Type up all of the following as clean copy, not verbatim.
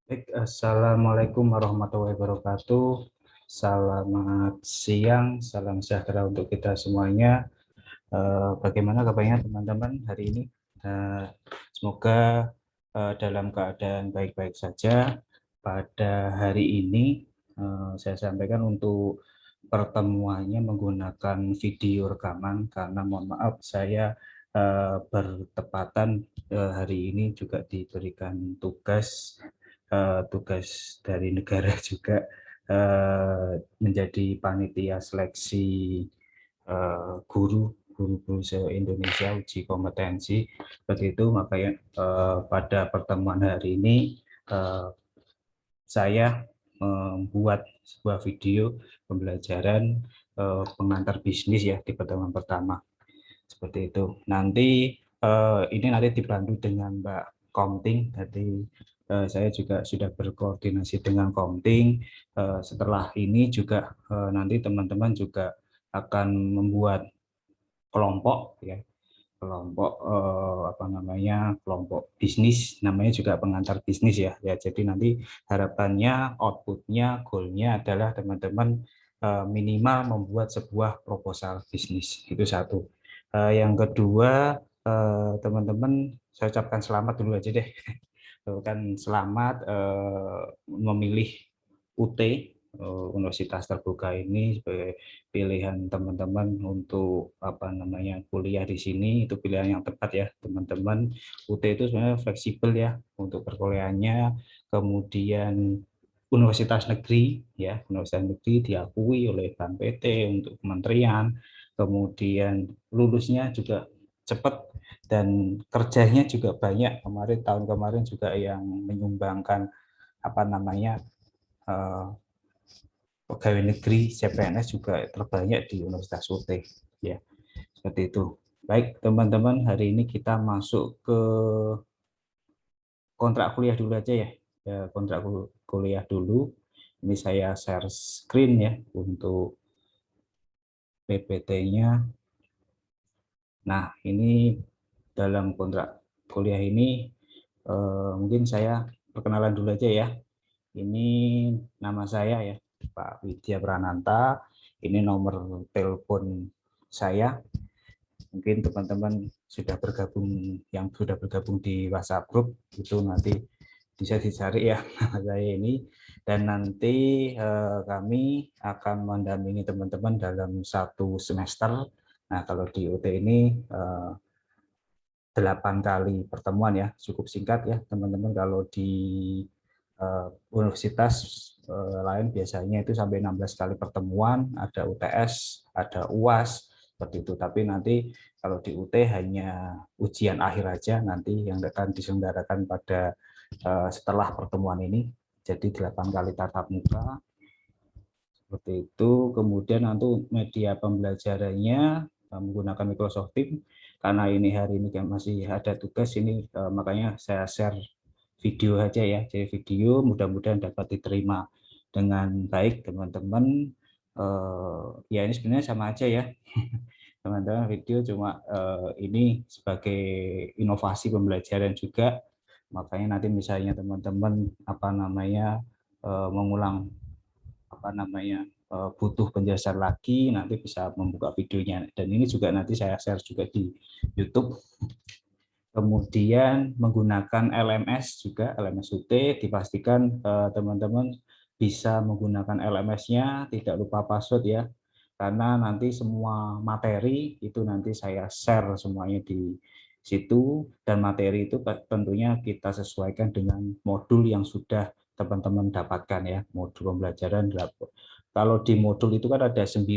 Baik, Assalamualaikum warahmatullahi wabarakatuh. Selamat siang, salam sejahtera untuk kita semuanya. Bagaimana kabarnya teman-teman hari ini? Eh, Semoga dalam keadaan baik-baik saja. Pada hari ini saya sampaikan untuk pertemuannya menggunakan video rekaman karena mohon maaf saya bertepatan hari ini juga diberikan tugas dari negara juga menjadi panitia seleksi guru se-Indonesia uji kompetensi. Begitu makanya pada pertemuan hari ini eh, saya membuat sebuah video pembelajaran pengantar bisnis ya di pertemuan pertama. Seperti itu. Nanti ini nanti dibantu dengan Mbak Komting. Jadi saya juga sudah berkoordinasi dengan Komting. Setelah ini juga nanti teman-teman juga akan membuat kelompok ya, kelompok apa namanya, kelompok bisnis, namanya juga pengantar bisnis ya. Ya, jadi nanti harapannya outputnya, goalnya adalah teman-teman minimal membuat sebuah proposal bisnis. Itu satu. Yang kedua, teman-teman saya ucapkan selamat dulu aja deh. Kan selamat memilih UT, Universitas Terbuka ini sebagai pilihan teman-teman untuk apa namanya kuliah di sini. Itu pilihan yang tepat ya teman-teman. UT itu sebenarnya fleksibel ya untuk perkuliahannya. Kemudian universitas negeri ya, universitas negeri diakui oleh Bank PT untuk kementerian. Kemudian lulusnya juga cepat dan kerjanya juga banyak. Tahun kemarin juga yang menyumbangkan apa namanya eh, pegawai negeri CPNS juga terbanyak di Universitas UT ya, seperti itu. Baik teman-teman, hari ini kita masuk ke kontrak kuliah dulu aja ya. Kontrak kuliah dulu. Ini saya share screen ya untuk PPT-nya. Nah, ini dalam kontrak kuliah ini mungkin saya perkenalan dulu aja ya. Ini nama saya ya, Pak Widya Prananta. Ini nomor telepon saya. Mungkin teman-teman yang sudah bergabung di WhatsApp group itu nanti bisa dicari ya saya ini. Dan nanti kami akan mendampingi teman-teman dalam satu semester. Nah, kalau di UT ini 8 kali pertemuan ya, cukup singkat ya teman-teman. Kalau di universitas lain biasanya itu sampai 16 kali pertemuan, ada UTS, ada UAS, seperti itu. Tapi nanti kalau di UT hanya ujian akhir aja nanti yang akan diselenggarakan pada setelah pertemuan ini. Jadi 8 kali tatap muka, seperti itu. Kemudian nanti media pembelajarannya menggunakan Microsoft Teams. Karena ini hari ini masih ada tugas ini, makanya saya share video aja ya. Jadi video mudah-mudahan dapat diterima dengan baik teman-teman. Ya ini sebenarnya sama aja ya teman-teman, video cuma ini sebagai inovasi pembelajaran juga. Makanya nanti misalnya teman-teman apa namanya mengulang apa namanya butuh penjelasan lagi, nanti bisa membuka videonya. Dan ini juga nanti saya share juga di YouTube. Kemudian menggunakan LMS juga, LMS UT, dipastikan teman-teman bisa menggunakan LMS-nya, tidak lupa password ya, karena nanti semua materi itu nanti saya share semuanya di situ, dan materi itu tentunya kita sesuaikan dengan modul yang sudah teman-teman dapatkan ya, modul pembelajaran. Kalau di modul itu kan ada 9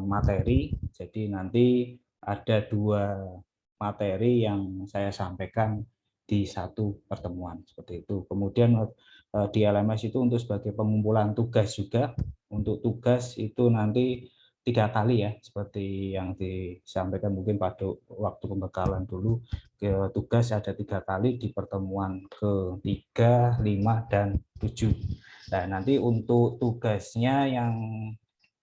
materi, jadi nanti ada 2 materi yang saya sampaikan di satu pertemuan seperti itu. Kemudian di LMS itu untuk sebagai pengumpulan tugas juga. Untuk tugas itu nanti 3 kali ya, seperti yang disampaikan mungkin pada waktu pembekalan dulu. Tugas ada 3 kali di pertemuan ke-3, 5, dan 7. Nah, nanti untuk tugasnya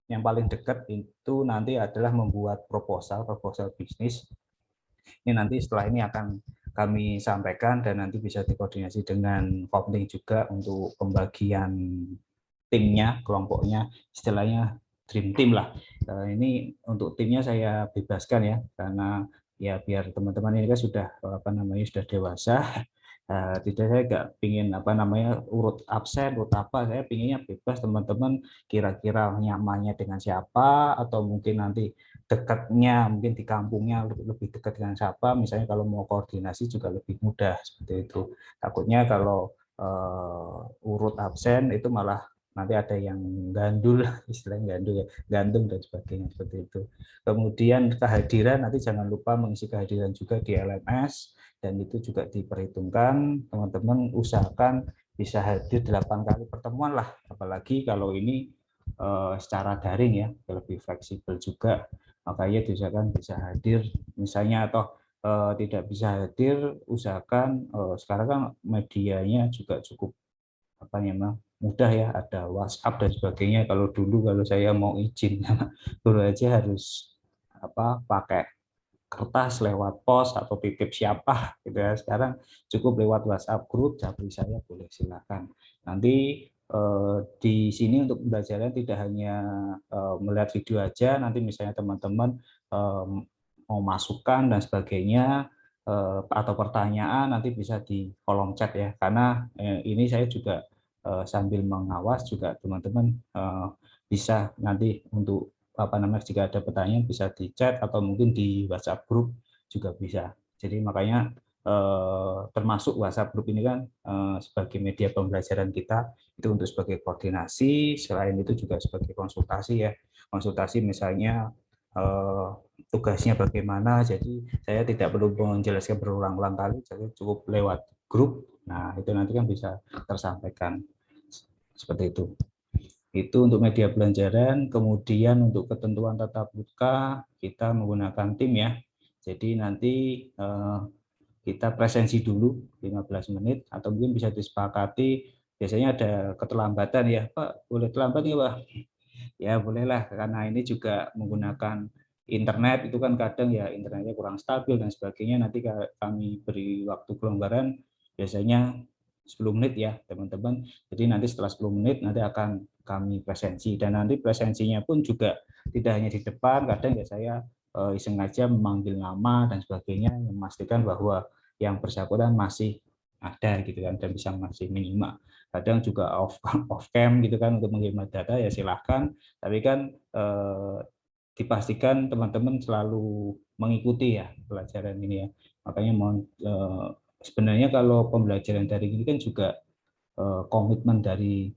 yang paling dekat itu nanti adalah membuat proposal bisnis. Ini nanti setelah ini akan kami sampaikan dan nanti bisa dikoordinasi dengan Kopling juga untuk pembagian timnya, kelompoknya, istilahnya dream team lah. Ini untuk timnya saya bebaskan ya, karena ya biar teman-teman ini kan sudah sudah dewasa. Tidak, saya nggak pingin urut absen, urut apa, saya pinginnya bebas teman-teman kira-kira nyamannya dengan siapa, atau mungkin nanti dekatnya mungkin di kampungnya lebih dekat dengan siapa, misalnya kalau mau koordinasi juga lebih mudah seperti itu. Takutnya kalau urut absen itu malah nanti ada yang gandul, istilahnya gandul ya, gantung dan sebagainya seperti itu. Kemudian kehadiran, nanti jangan lupa mengisi kehadiran juga di LMS, dan itu juga diperhitungkan, teman-teman usahakan bisa hadir 8 kali pertemuan lah, apalagi kalau ini secara daring ya, lebih fleksibel juga, makanya diusahakan bisa hadir, misalnya atau tidak bisa hadir, usahakan sekarang kan medianya juga cukup mudah ya, ada WhatsApp dan sebagainya. Kalau dulu kalau saya mau izin guru aja harus pakai kertas lewat pos atau titip siapa gitu ya. Sekarang cukup lewat WhatsApp grup, japri saya boleh silakan. Nanti di sini untuk pembelajaran tidak hanya melihat video aja, nanti misalnya teman-teman mau masukan dan sebagainya atau pertanyaan nanti bisa di kolom chat ya, karena ini saya juga sambil mengawas juga teman-teman bisa nanti untuk jika ada pertanyaan bisa di chat atau mungkin di WhatsApp grup juga bisa. Jadi makanya termasuk WhatsApp grup ini kan sebagai media pembelajaran kita itu untuk sebagai koordinasi, selain itu juga sebagai konsultasi ya. Konsultasi misalnya tugasnya bagaimana, jadi saya tidak perlu menjelaskan berulang-ulang kali, jadi cukup lewat grup. Nah, itu nanti kan bisa tersampaikan seperti itu. Itu untuk media pembelajaran. Kemudian untuk ketentuan tatap muka kita menggunakan tim ya. Jadi nanti kita presensi dulu 15 menit atau mungkin bisa disepakati, biasanya ada keterlambatan ya, Pak boleh terlambat ya Pak? Ya bolehlah, karena ini juga menggunakan internet, itu kan kadang ya internetnya kurang stabil dan sebagainya, nanti kami beri waktu kelonggaran biasanya 10 menit ya teman-teman. Jadi nanti setelah 10 menit nanti akan kami presensi, dan nanti presensinya pun juga tidak hanya di depan, kadang ya saya iseng aja memanggil nama dan sebagainya, memastikan bahwa yang bersangkutan masih ada gitu kan, dan bisa masih menyimak. Kadang juga off cam gitu kan untuk menghemat data, ya silahkan, tapi kan dipastikan teman-teman selalu mengikuti ya pelajaran ini ya. Makanya sebenarnya kalau pembelajaran daring ini kan juga komitmen dari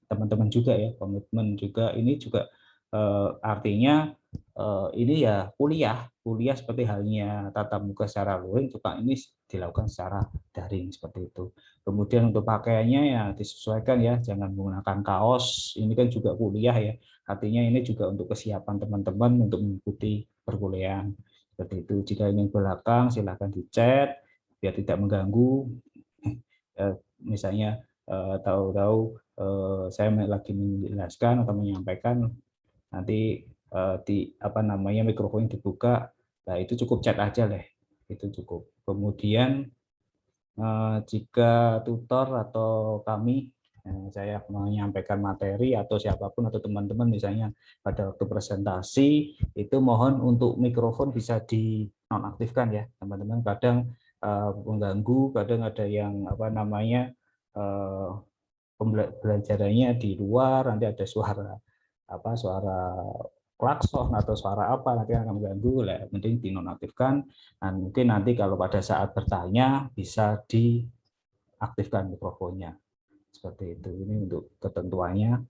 teman-teman juga ya, komitmen juga, ini juga artinya ini ya kuliah seperti halnya tatap muka secara luring, juga ini dilakukan secara daring seperti itu. Kemudian untuk pakaiannya ya disesuaikan ya, jangan menggunakan kaos, ini kan juga kuliah ya, artinya ini juga untuk kesiapan teman-teman untuk mengikuti perkuliahan seperti itu. Jika ingin belakang silahkan dicat biar tidak mengganggu, misalnya tahu-tahu saya lagi menjelaskan atau menyampaikan, nanti mikrofon dibuka, nah itu cukup chat aja lah, itu cukup. Kemudian jika tutor atau kami saya menyampaikan materi atau siapapun atau teman-teman misalnya pada waktu presentasi itu mohon untuk mikrofon bisa dinonaktifkan ya teman-teman, kadang mengganggu, kadang ada yang pembelajarannya di luar, nanti ada suara suara klakson atau suara apa nanti akan mengganggu, mending dinonaktifkan, dan mungkin nanti kalau pada saat bertanya bisa diaktifkan mikrofonnya seperti itu. Ini untuk ketentuannya.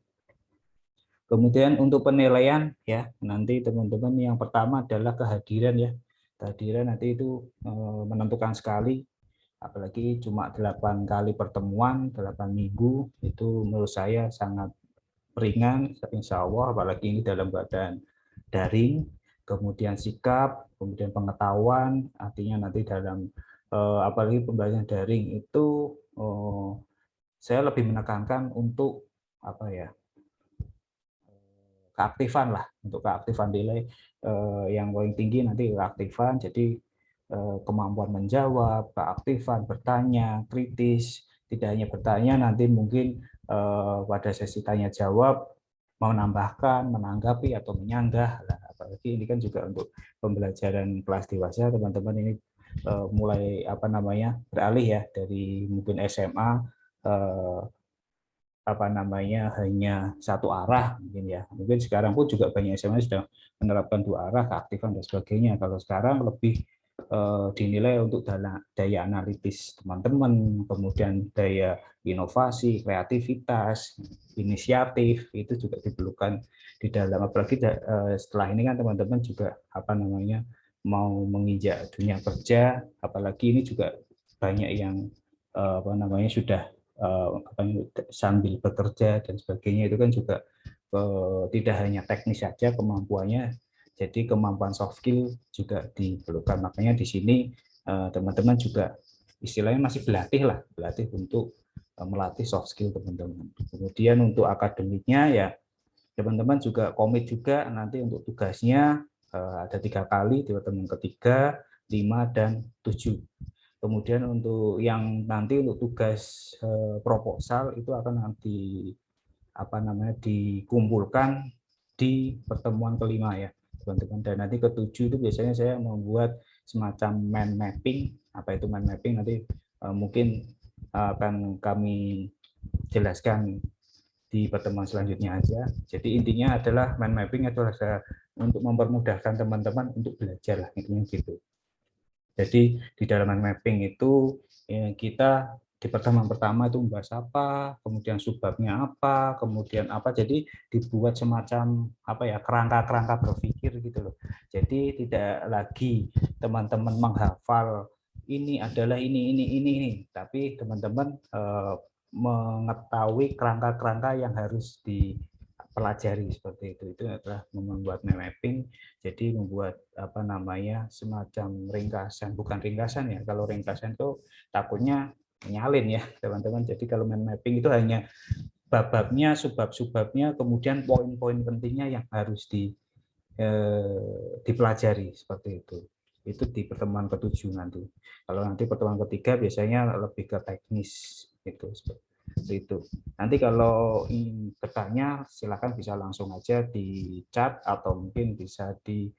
Kemudian untuk penilaian ya, nanti teman-teman yang pertama adalah kehadiran ya. Kehadiran nanti itu menentukan sekali, apalagi cuma 8 kali pertemuan 8 minggu, itu menurut saya sangat ringan insya Allah, apalagi ini dalam keadaan daring. Kemudian sikap, kemudian pengetahuan, artinya nanti dalam apalagi pembelajaran daring itu saya lebih menekankan untuk keaktifan lah, untuk keaktifan nilai yang paling tinggi nanti keaktifan. Jadi kemampuan menjawab, keaktifan, bertanya, kritis. Tidak hanya bertanya, nanti mungkin pada sesi tanya jawab menambahkan, menanggapi atau menyanggah. Nah, apalagi ini kan juga untuk pembelajaran kelas dewasa, teman-teman ini mulai beralih ya dari mungkin SMA hanya satu arah mungkin ya. Mungkin sekarang pun juga banyak SMA sudah menerapkan dua arah, keaktifan dan sebagainya. Kalau sekarang lebih dinilai untuk daya analitis teman-teman, kemudian daya inovasi, kreativitas, inisiatif itu juga diperlukan di dalam, apalagi setelah ini kan teman-teman juga mau menginjak dunia kerja, apalagi ini juga banyak yang sudah sambil bekerja dan sebagainya, itu kan juga tidak hanya teknis saja kemampuannya, jadi kemampuan soft skill juga diperlukan. Makanya di sini teman-teman juga istilahnya masih berlatih untuk melatih soft skill teman-teman. Kemudian untuk akademiknya ya teman-teman juga komit juga nanti untuk tugasnya ada 3 kali di pertemuan ketiga, 5 dan 7. Kemudian untuk yang nanti untuk tugas proposal itu akan nanti dikumpulkan di pertemuan kelima ya teman-teman. Dan nanti ketujuh itu biasanya saya membuat semacam mind mapping. Apa itu mind mapping nanti mungkin akan kami jelaskan di pertemuan selanjutnya aja. Jadi intinya adalah mind mapping adalah untuk mempermudahkan teman-teman untuk belajar lah, intinya gitu. Jadi di dalam mind mapping itu kita di pertemuan pertama itu membahas apa, kemudian subbabnya apa, kemudian apa. Jadi dibuat semacam kerangka-kerangka berpikir gitu loh. Jadi tidak lagi teman-teman menghafal ini adalah ini, tapi teman-teman mengetahui kerangka-kerangka yang harus dipelajari seperti itu. Itu adalah membuat mind mapping. Jadi membuat semacam ringkasan, bukan ringkasan ya. Kalau ringkasan itu takutnya nyalin ya teman-teman. Jadi kalau mind mapping itu hanya bab-babnya, subbab-subbabnya, kemudian poin-poin pentingnya yang harus dipelajari seperti itu. Itu di pertemuan ke-7 nanti. Kalau nanti pertemuan ketiga biasanya lebih ke teknis itu seperti itu. Nanti kalau ingin bertanya silakan bisa langsung aja di chat atau mungkin bisa di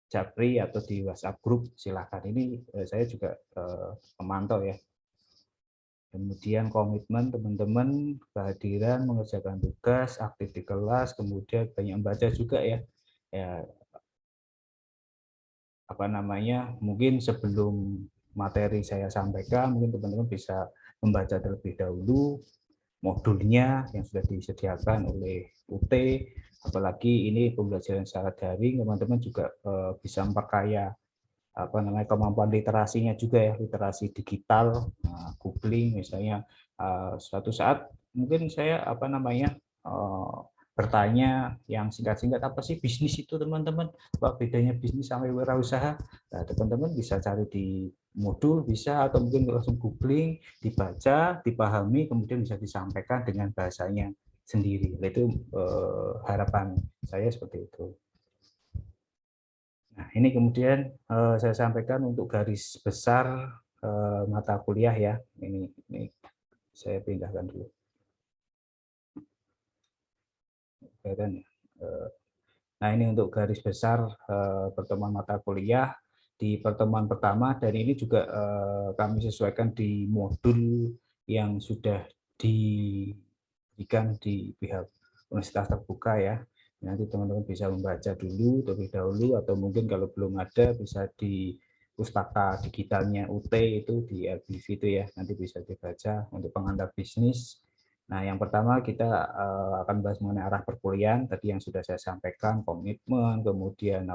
Japri atau di WhatsApp grup, silahkan. Ini saya juga memantau ya. Kemudian komitmen teman-teman, kehadiran, mengerjakan tugas, aktif di kelas, kemudian banyak membaca juga ya. Ya mungkin sebelum materi saya sampaikan, mungkin teman-teman bisa membaca terlebih dahulu modulnya yang sudah disediakan oleh UT, apalagi ini pembelajaran secara daring, teman-teman juga bisa memperkaya kemampuan literasinya juga ya, literasi digital, googling misalnya. Suatu saat mungkin saya bertanya yang singkat-singkat, apa sih bisnis itu teman-teman, apa bedanya bisnis sama wirausaha. Nah, teman-teman bisa cari di modul bisa, atau mungkin langsung googling, dibaca, dipahami, kemudian bisa disampaikan dengan bahasanya sendiri. Itu harapan saya seperti itu. Nah, ini kemudian saya sampaikan untuk garis besar mata kuliah ya. Ini saya pindahkan dulu. Nah, ini untuk garis besar pertemuan mata kuliah di pertemuan pertama, dan ini juga kami sesuaikan di modul yang sudah diberikan di pihak Universitas Terbuka ya. Nanti teman-teman bisa membaca dulu terlebih dahulu, atau mungkin kalau belum ada bisa di pustaka digitalnya UT itu di LBV itu ya, nanti bisa dibaca untuk pengantar bisnis. Nah, yang pertama kita akan bahas mengenai arah perkuliahan tadi yang sudah saya sampaikan, komitmen, kemudian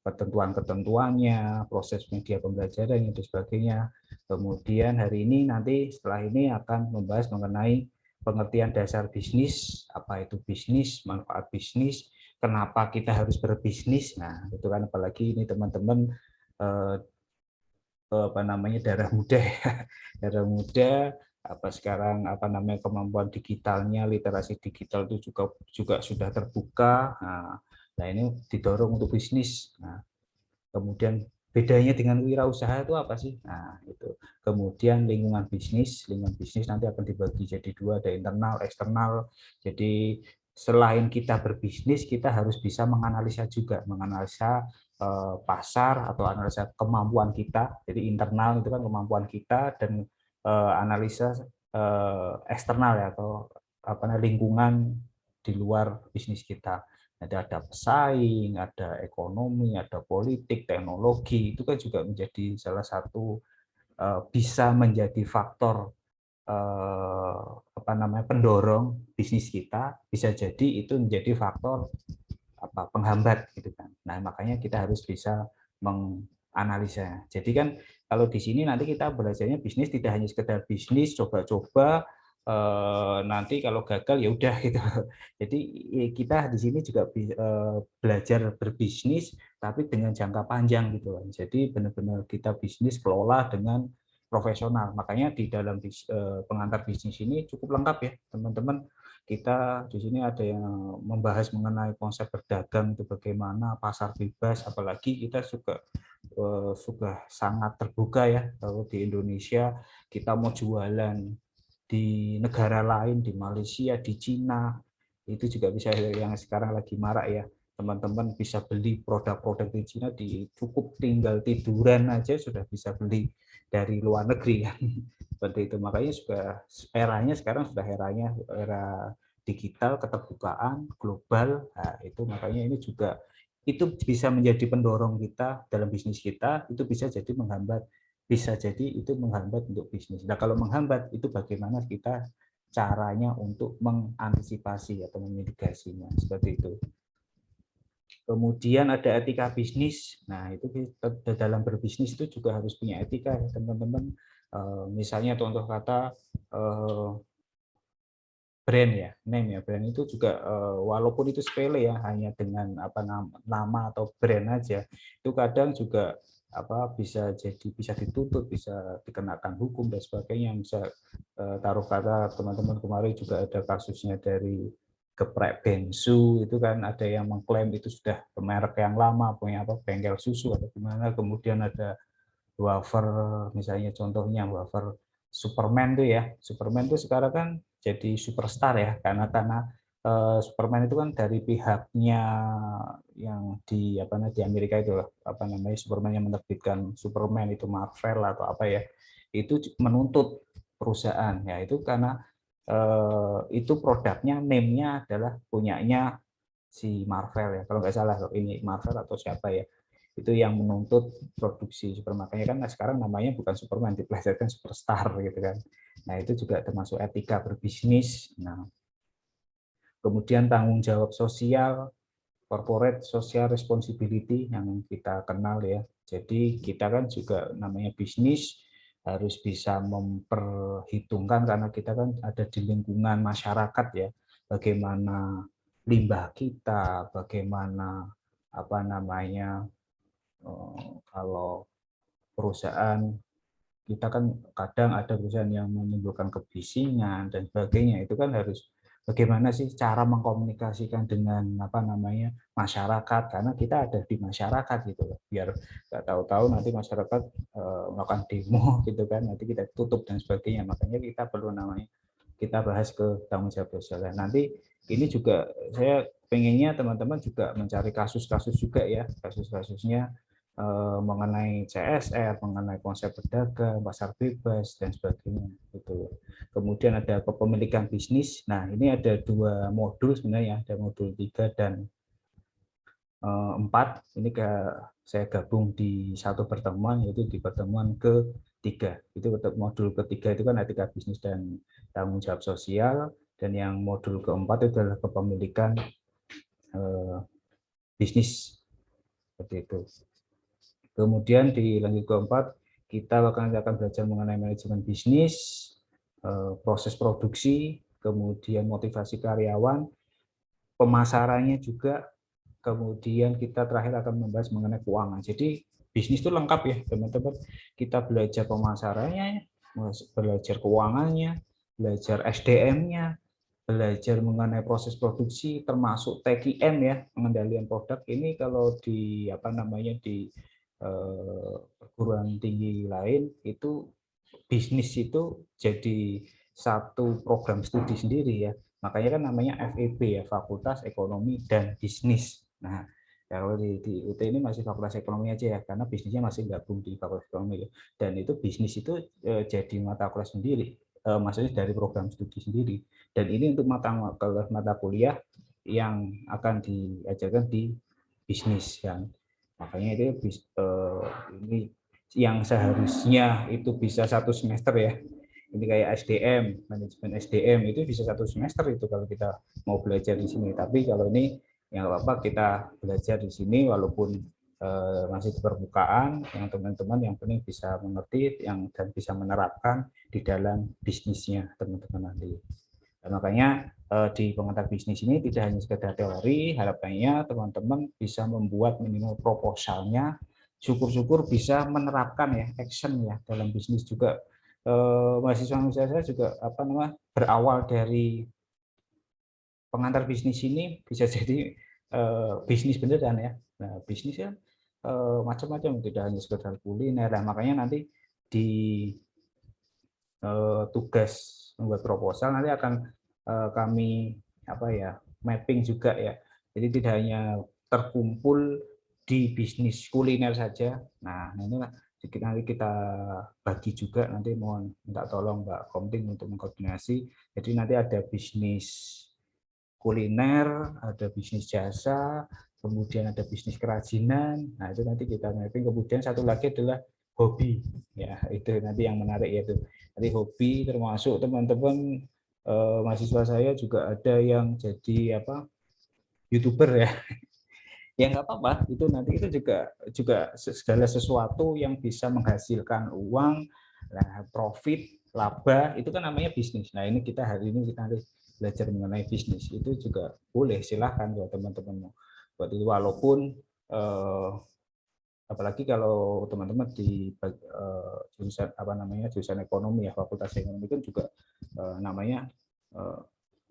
ketentuan-ketentuannya, proses media pembelajaran dan sebagainya. Kemudian hari ini nanti setelah ini akan membahas mengenai pengertian dasar bisnis, apa itu bisnis, manfaat bisnis, kenapa kita harus berbisnis. Nah, itu kan apalagi ini teman-teman darah muda ya, darah muda, sekarang kemampuan digitalnya, literasi digital itu juga sudah terbuka. Nah, ini didorong untuk bisnis. Nah, kemudian bedanya dengan wirausaha itu apa sih? Nah, itu. Kemudian lingkungan bisnis nanti akan dibagi jadi dua, ada internal, eksternal. Jadi selain kita berbisnis, kita harus bisa menganalisa juga, menganalisa pasar atau analisa kemampuan kita. Jadi internal itu kan kemampuan kita, dan analisa eksternal ya, atau apa namanya, lingkungan di luar bisnis kita. Ada pesaing, ada ekonomi, ada politik, teknologi, itu kan juga menjadi salah satu bisa menjadi faktor apa namanya, pendorong bisnis kita, bisa jadi itu menjadi faktor apa, penghambat gitu kan. Nah, makanya kita harus bisa menganalisa. Jadi kan kalau di sini nanti kita belajarnya bisnis tidak hanya sekedar bisnis, coba-coba, nanti kalau gagal ya udah gitu. Jadi kita di sini juga belajar berbisnis tapi dengan jangka panjang gitu kan. Jadi benar-benar kita bisnis kelola dengan profesional. Makanya di dalam pengantar bisnis ini cukup lengkap ya, teman-teman. Kita di sini ada yang membahas mengenai konsep berdagang itu bagaimana, pasar bebas, apalagi kita sudah sangat terbuka ya. Kalau di Indonesia kita mau jualan di negara lain, di Malaysia, di Cina, itu juga bisa, yang sekarang lagi marak ya, teman-teman bisa beli produk-produk di Cina, cukup tinggal tiduran aja sudah bisa beli dari luar negeri kan. Seperti itu. Makanya sudah eranya sekarang, sudah era digital, keterbukaan global. Nah, itu makanya ini juga itu bisa menjadi pendorong kita dalam bisnis kita, itu bisa jadi itu menghambat untuk bisnis. Nah, kalau menghambat itu bagaimana kita caranya untuk mengantisipasi atau memitigasinya, seperti itu. Kemudian ada etika bisnis. Nah, itu dalam berbisnis itu juga harus punya etika ya, teman-teman. Misalnya contoh kata brand ya, name ya, brand itu juga walaupun itu sepele ya, hanya dengan apa nama atau brand aja, itu kadang juga apa bisa dituntut, bisa dikenakan hukum dan sebagainya. Bisa taruh kata teman-teman kemarin juga ada kasusnya dari geprek bensu, itu kan ada yang mengklaim itu sudah merek yang lama, punya apa, bengkel susu atau gimana. Kemudian ada wafer, misalnya contohnya wafer Superman tuh ya. Superman tuh sekarang kan jadi superstar ya, karena Superman itu kan dari pihaknya yang di apa namanya, di Amerika itu apa namanya, Superman yang menerbitkan Superman itu Marvel atau apa ya, itu menuntut perusahaan ya, itu karena itu produknya, name-nya adalah punyanya si Marvel ya, kalau nggak salah ini Marvel atau siapa ya, itu yang menuntut produksi Superman. Makanya kan sekarang namanya bukan Superman, diplesetkan Superstar gitu kan. Nah, itu juga termasuk etika berbisnis. Nah, kemudian tanggung jawab sosial, corporate social responsibility yang kita kenal ya. Jadi kita kan juga namanya bisnis harus bisa memperhitungkan, karena kita kan ada di lingkungan masyarakat ya. Bagaimana limbah kita, bagaimana apa namanya, kalau perusahaan kita kan kadang ada perusahaan yang menimbulkan kebisingan dan sebagainya, itu kan harus bagaimana sih cara mengkomunikasikan dengan apa namanya masyarakat, karena kita ada di masyarakat gitu loh, biar nggak tahu-tahu nanti masyarakat melakukan demo gitu kan, nanti kita tutup dan sebagainya. Makanya kita perlu namanya, kita bahas ke tanggung jawab sosial. Nanti ini juga saya pengennya teman-teman juga mencari kasus-kasus juga ya, kasus-kasusnya mengenai CSR, mengenai konsep berdagang, pasar bebas dan sebagainya gitu. Kemudian ada kepemilikan bisnis. Nah, ini ada dua modul sebenarnya, ada modul 3 dan 4. Ini saya gabung di satu pertemuan, yaitu di pertemuan ketiga. Itu modul ketiga itu kan etika bisnis dan tanggung jawab sosial, dan yang modul keempat itu adalah kepemilikan bisnis, seperti itu. Kemudian di lanjut keempat kita akan belajar mengenai manajemen bisnis, proses produksi, kemudian motivasi karyawan, pemasarannya juga, kemudian kita terakhir akan membahas mengenai keuangan. Jadi bisnis itu lengkap ya teman-teman. Kita belajar pemasarannya, belajar keuangannya, belajar SDM-nya, belajar mengenai proses produksi, termasuk TKM ya, pengendalian produk. Ini kalau di apa namanya, di perguruan tinggi lain itu bisnis itu jadi satu program studi sendiri ya. Makanya kan namanya FEB ya, Fakultas Ekonomi dan Bisnis. Nah, kalau di UT ini masih Fakultas Ekonomi aja ya, karena bisnisnya masih gabung di Fakultas Ekonomi ya. Dan itu bisnis itu jadi mata kuliah sendiri, maksudnya dari program studi sendiri. Dan ini untuk mata kuliah yang akan diajarkan di bisnis kan. Makanya itu ini yang seharusnya itu bisa 1 semester ya. Ini kayak SDM, manajemen SDM itu bisa 1 semester itu kalau kita mau belajar di sini. Tapi kalau ini yang apa kita belajar di sini walaupun masih di permukaan, yang teman-teman yang penting bisa mengerti yang dan bisa menerapkan di dalam bisnisnya teman-teman nanti. Dan makanya di pengantar bisnis ini tidak hanya sekedar teori, harapannya teman-teman bisa membuat minimal proposalnya, syukur-syukur bisa menerapkan ya, action ya dalam bisnis juga. Mahasiswa saya juga apa namanya berawal dari pengantar bisnis ini bisa jadi bisnis beneran ya. Nah, bisnis ya macam-macam, tidak hanya sekedar kuliner. Nah, makanya nanti di tugas membuat proposal nanti akan kami apa ya mapping juga ya. Jadi tidak hanya terkumpul di bisnis kuliner saja. Nah, ini nanti kita bagi juga, nanti mohon minta tolong Mbak Komting untuk mengkoordinasi. Jadi nanti ada bisnis kuliner, ada bisnis jasa, kemudian ada bisnis kerajinan. Nah, itu nanti kita mapping. Kemudian satu lagi adalah hobi. Ya, itu nanti yang menarik yaitu nanti hobi, termasuk teman-teman mahasiswa saya juga ada yang jadi apa YouTuber ya. Ya nggak apa-apa, itu nanti itu juga segala sesuatu yang bisa menghasilkan uang, nah, profit, laba, itu kan namanya bisnis. Nah, ini kita hari ini kita harus belajar mengenai bisnis. Itu juga boleh, silahkan buat teman-teman buat itu, walaupun apalagi kalau teman-teman di jurusan apa namanya jurusan ekonomi ya, fakultas ekonomi kan juga namanya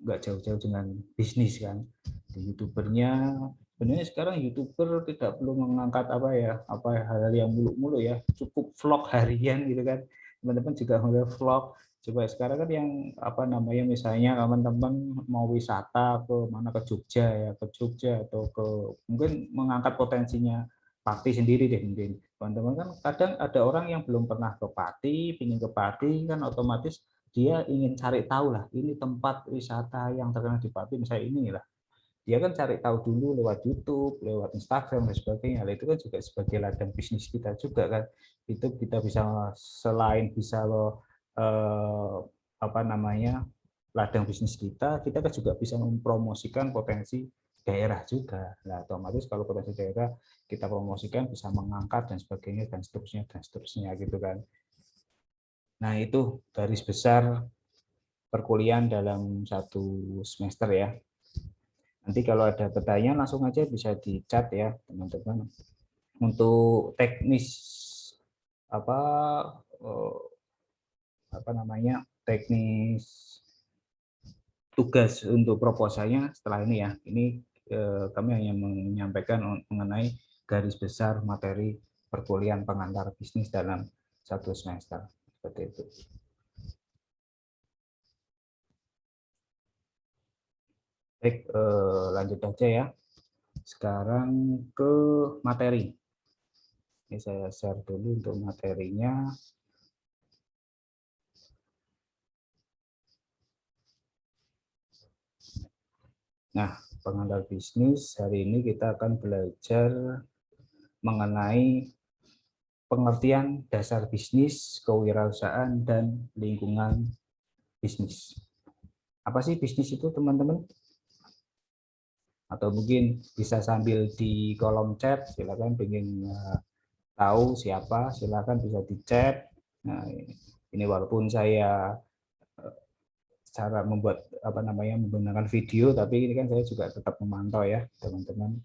nggak jauh-jauh dengan bisnis kan. Di youtubernya sebenarnya sekarang youtuber tidak perlu mengangkat apa ya hal-hal yang muluk-muluk ya, cukup vlog harian gitu kan. Teman-teman juga mulai vlog. Coba sekarang kan yang apa namanya misalnya teman-teman mau wisata ke mana, ke Jogja ya, ke Jogja atau ke mungkin mengangkat potensinya Pati sendiri deh mungkin. Teman-teman kan kadang ada orang yang belum pernah ke Pati, ingin ke Pati kan otomatis dia ingin cari tahu lah, ini tempat wisata yang terkenal di Pati misalnya ini lah. Dia kan cari tahu dulu lewat YouTube, lewat Instagram dan sebagainya. Itu kan juga sebagai ladang bisnis kita juga kan. Itu kita bisa selain bisa apa namanya ladang bisnis kita kan juga bisa mempromosikan potensi daerah juga. Nah, otomatis kalau potensi daerah kita promosikan bisa mengangkat dan sebagainya dan seterusnya gitu kan. Nah, itu garis besar perkuliahan dalam 1 semester ya. Nanti kalau ada pertanyaan langsung aja bisa di chat ya teman-teman. Untuk teknis apa apa namanya teknis tugas untuk proposalnya setelah ini ya. Ini kami hanya menyampaikan mengenai garis besar materi perkuliahan pengantar bisnis dalam 1 semester seperti itu. Baik, lanjut aja ya. Sekarang ke materi. Ini saya share dulu untuk materinya. Nah, pengantar bisnis hari ini kita akan belajar mengenai pengertian dasar bisnis, kewirausahaan, dan lingkungan bisnis. Apa sih bisnis itu, teman-teman? Atau mungkin bisa sambil di kolom chat, silakan ingin tahu siapa, silakan bisa di chat. Nah, ini walaupun saya cara membuat apa namanya menggunakan video, tapi ini kan saya juga tetap memantau ya, teman-teman.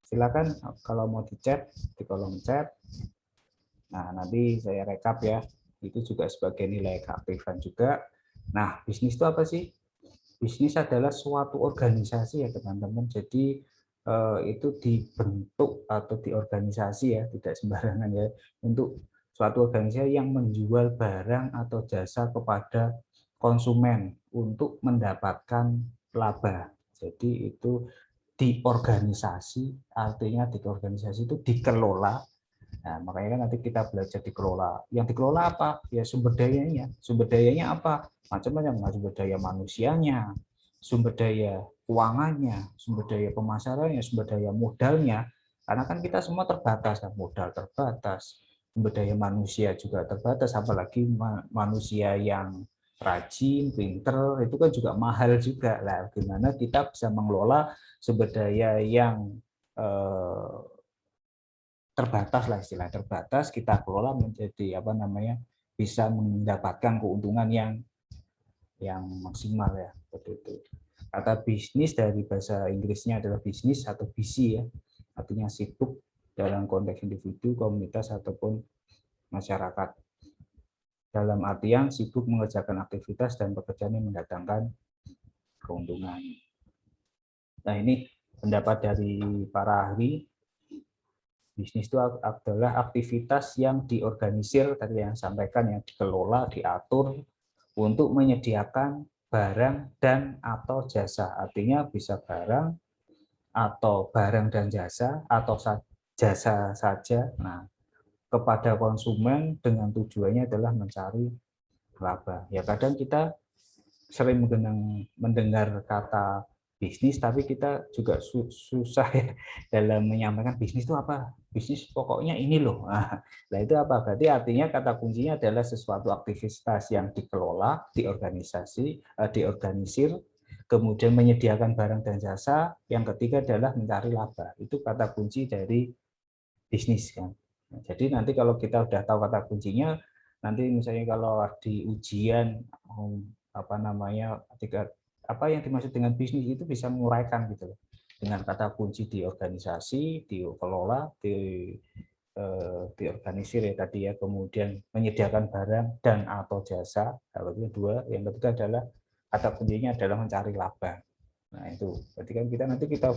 Silakan kalau mau di chat di kolom chat. Nah, nanti saya rekap ya. Itu juga sebagai nilai keaktifan juga. Nah, bisnis itu apa sih? Bisnis adalah suatu organisasi ya, teman-teman. Jadi itu dibentuk atau diorganisasi ya, tidak sembarangan ya, untuk suatu organisasi yang menjual barang atau jasa kepada konsumen untuk mendapatkan laba. Jadi itu diorganisasi, artinya diorganisasi itu dikelola. Nah, makanya kan nanti kita belajar dikelola. Yang dikelola apa? Ya sumber dayanya. Sumber dayanya apa? Macam-macam. Sumber daya manusianya, sumber daya keuangannya, sumber daya pemasarannya, sumber daya modalnya. Karena kan kita semua terbatas, kan? Modal terbatas, sumber daya manusia juga terbatas, apalagi manusia yang rajin, pinter, itu kan juga mahal juga. Lah, gimana kita bisa mengelola sumber daya yang terbatas lah, istilah terbatas, kita kelola menjadi apa namanya, bisa mendapatkan keuntungan yang maksimal ya, seperti itu. Kata bisnis dari bahasa Inggrisnya adalah bisnis atau busy ya, artinya sibuk dalam konteks individu, komunitas ataupun masyarakat. Dalam artian sibuk mengerjakan aktivitas dan pekerjaan yang mendatangkan keuntungan. Nah, ini pendapat dari para ahli. Bisnis itu adalah aktivitas yang diorganisir, tadi yang sampaikan, yang dikelola, diatur untuk menyediakan barang dan atau jasa. Artinya bisa barang atau barang dan jasa atau jasa saja. Nah, kepada konsumen dengan tujuannya adalah mencari laba. Ya kadang kita sering mendengar kata bisnis, tapi kita juga susah ya dalam menyampaikan bisnis itu apa. Bisnis pokoknya ini loh. Nah, itu apa? Berarti artinya kata kuncinya adalah sesuatu aktivitas yang dikelola, diorganisir, kemudian menyediakan barang dan jasa. Yang ketiga adalah mencari laba. Itu kata kunci dari bisnis kan. Nah, jadi nanti kalau kita udah tahu kata kuncinya, nanti misalnya kalau di ujian apa namanya, ketika apa yang dimaksud dengan bisnis itu bisa menguraikan gitu loh, dengan kata kunci di organisasi, dikelola, diorganisir ya tadi ya, kemudian menyediakan barang dan atau jasa. Kalau itu dua, yang ketiga adalah kata kuncinya adalah mencari laba. Nah itu berarti kan kita nanti kita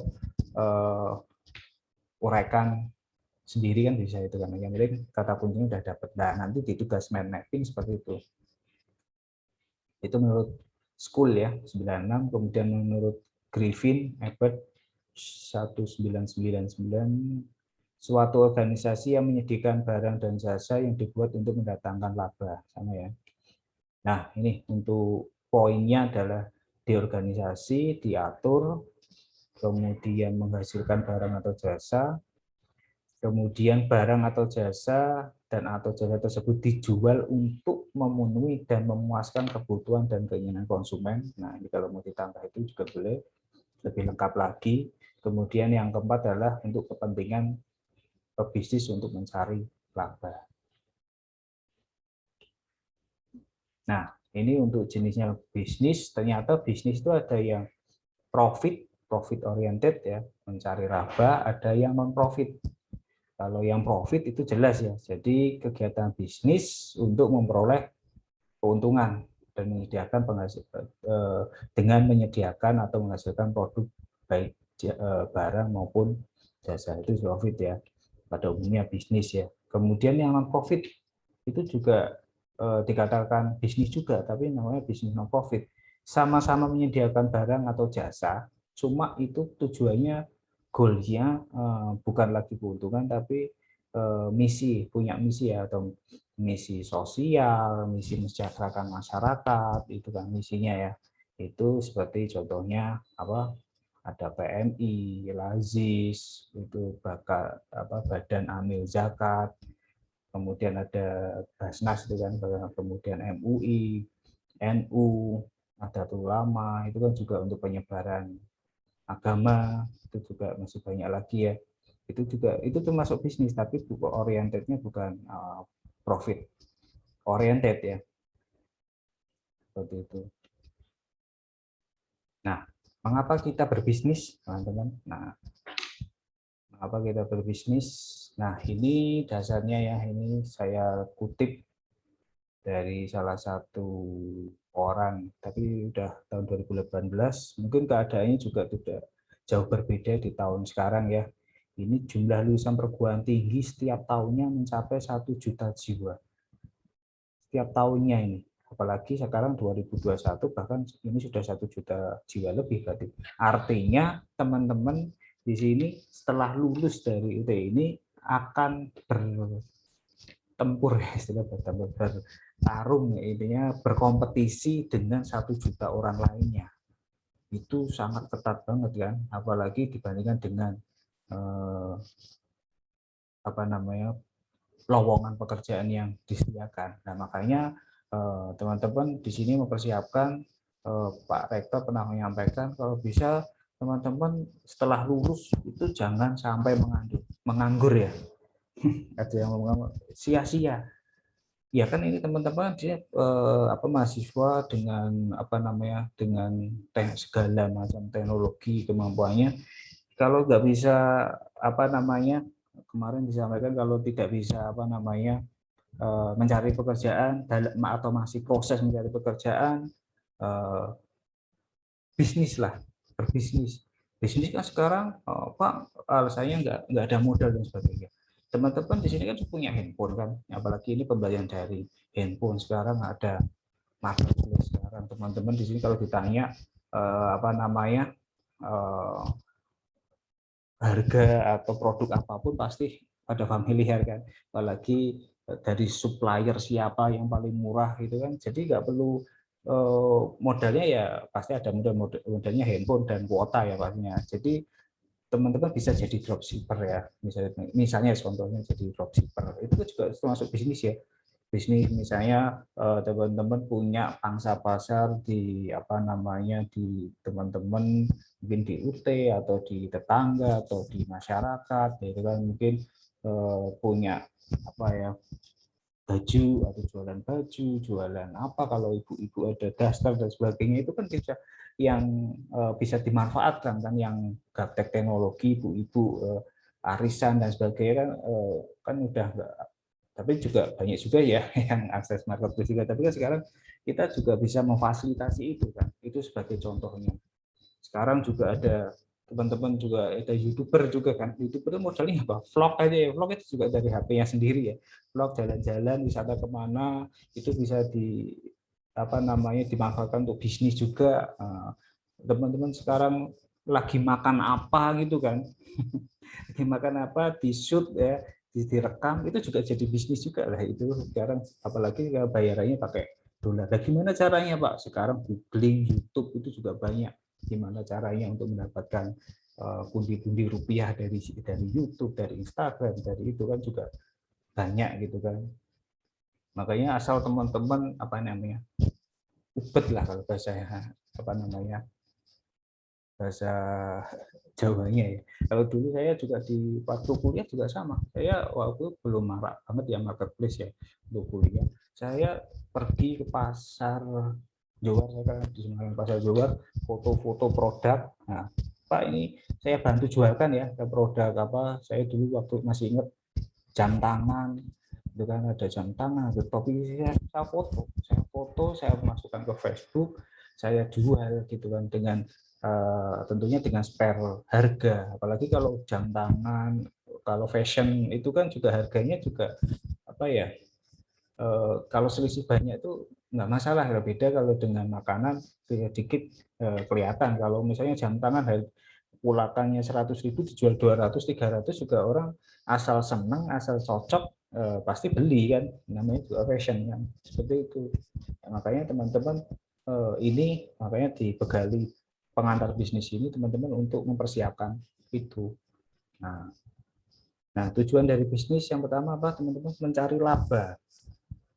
uraikan sendiri kan bisa itu kan, yang penting kata kuncinya udah dapat. Nah nanti di tugas mind mapping seperti itu menurut School ya 96, kemudian menurut Griffin Ebert 1999, suatu organisasi yang menyediakan barang dan jasa yang dibuat untuk mendatangkan laba, sama ya. Nah ini untuk poinnya adalah diorganisasi, diatur, kemudian menghasilkan barang atau jasa, kemudian barang atau jasa dan atau jasa tersebut dijual untuk memenuhi dan memuaskan kebutuhan dan keinginan konsumen. Nah, ini kalau mau ditambah itu juga boleh lebih lengkap lagi. Kemudian yang keempat adalah untuk kepentingan bisnis untuk mencari laba. Nah, ini untuk jenisnya bisnis. Ternyata bisnis itu ada yang profit oriented ya, mencari laba, ada yang non profit. Kalau yang profit itu jelas ya, jadi kegiatan bisnis untuk memperoleh keuntungan dan menyediakan dengan menyediakan atau menghasilkan produk baik barang maupun jasa, itu profit ya, pada umumnya bisnis ya. Kemudian yang non profit itu juga dikatakan bisnis juga, tapi namanya bisnis non profit. Sama-sama menyediakan barang atau jasa, cuma itu tujuannya, goalnya bukan lagi keuntungan, tapi misi, punya misi ya, atau misi sosial, misi mensejahterakan masyarakat, itu kan misinya ya. Itu seperti contohnya apa? Ada PMI, Lazis, itu bakal apa, Badan Amil Zakat, kemudian ada Basnas itu kan, kemudian MUI, NU, Nahdlatul Ulama, itu kan juga untuk penyebaran agama, itu juga masih banyak lagi ya. Itu juga itu termasuk bisnis, tapi orientednya bukan profit oriented ya, seperti itu. Nah, mengapa kita berbisnis, teman-teman? Nah, mengapa kita berbisnis? Nah, ini dasarnya ya, ini saya kutip dari salah satu orang, tapi udah tahun 2018, mungkin keadaannya juga tidak jauh berbeda di tahun sekarang ya. Ini jumlah lulusan perguruan tinggi setiap tahunnya mencapai 1 juta jiwa. Setiap tahunnya ini. Apalagi sekarang 2021 bahkan ini sudah 1 juta jiwa lebih berarti. Artinya teman-teman di sini setelah lulus dari UT ini akan bertempur, istilah bertarung, intinya berkompetisi dengan 1 juta orang lainnya. Itu sangat ketat banget kan, apalagi dibandingkan dengan lowongan pekerjaan yang disediakan. Nah, makanya teman-teman di sini mempersiapkan, Pak Rektor pernah menyampaikan kalau bisa teman-teman setelah lulus itu jangan sampai menganggur ya. Ada yang ngomong sia-sia. Ya kan ini teman-teman dia mahasiswa dengan dengan segala macam teknologi kemampuannya, kalau nggak bisa kemarin disampaikan kalau tidak bisa mencari pekerjaan atau masih proses mencari pekerjaan, bisnis lah, berbisnis. Bisnis kan sekarang Pak alasannya nggak ada modal dan sebagainya. Teman-teman di sini kan punya handphone kan, apalagi ini pembelian dari handphone sekarang ada marketplace. Sekarang teman-teman di sini kalau ditanya harga atau produk apapun pasti pada familiar kan, apalagi dari supplier siapa yang paling murah gitu kan, jadi nggak perlu modalnya ya pasti ada modalnya handphone dan kuota ya pastinya. Jadi teman-teman bisa jadi dropshipper ya, misalnya contohnya jadi dropshipper itu juga termasuk bisnis ya. Bisnis misalnya teman-teman punya pangsa pasar di di teman-teman mungkin di UT atau di tetangga atau di masyarakat, itu kan mungkin punya baju atau jualan baju, jualan apa, kalau ibu-ibu ada daster dan sebagainya, itu kan bisa yang bisa dimanfaatkan kan, yang gaptek teknologi ibu-ibu arisan dan sebagainya kan udah enggak. Tapi juga banyak juga ya yang akses marketplace juga, tapi kan sekarang kita juga bisa memfasilitasi itu kan, itu sebagai contohnya. Sekarang juga ada teman-teman juga ada YouTuber juga kan, YouTuber itu modalnya apa, vlog aja ya, vlog itu juga dari HP-nya sendiri ya, vlog jalan-jalan wisata kemana, itu bisa dimanfaatkan untuk bisnis juga. Teman-teman sekarang lagi makan apa gitu kan, lagi makan apa di shoot ya, direkam, itu juga jadi bisnis juga lah itu sekarang, apalagi bayarannya pakai dolar. Nah, gimana caranya Pak? Sekarang googling YouTube itu juga banyak gimana caranya untuk mendapatkan pundi-pundi rupiah dari YouTube, dari Instagram, dari itu kan juga banyak gitu kan. Makanya asal teman-teman ubet lah kalau bahasa bahasa Jawanya ya. Kalau dulu saya juga di waktu kuliah juga sama. Saya waktu belum marak banget ya marketplace ya untuk kuliah. Saya pergi ke pasar Jowar, saya kan di Semarang, pasar Jowar, foto-foto produk. Nah, Pak ini saya bantu jualkan ya ke produk apa. Saya dulu waktu masih ingat jam tangan, itu kan ada jam tangan, ada topi, saya masukkan ke Facebook, saya jual gitu kan, dengan tentunya dengan spare harga. Apalagi kalau jam tangan, kalau fashion itu kan juga harganya juga kalau selisih banyak itu nggak masalah. Beda kalau dengan makanan sedikit kelihatan. Kalau misalnya jam tangan pulakannya 100.000 dijual 200 300 juga orang asal senang, asal cocok pasti beli kan, namanya juga fashion kan, seperti itu. Makanya teman-teman makanya dibekali pengantar bisnis ini teman-teman untuk mempersiapkan itu. Nah, tujuan dari bisnis yang pertama apa teman-teman? Mencari laba,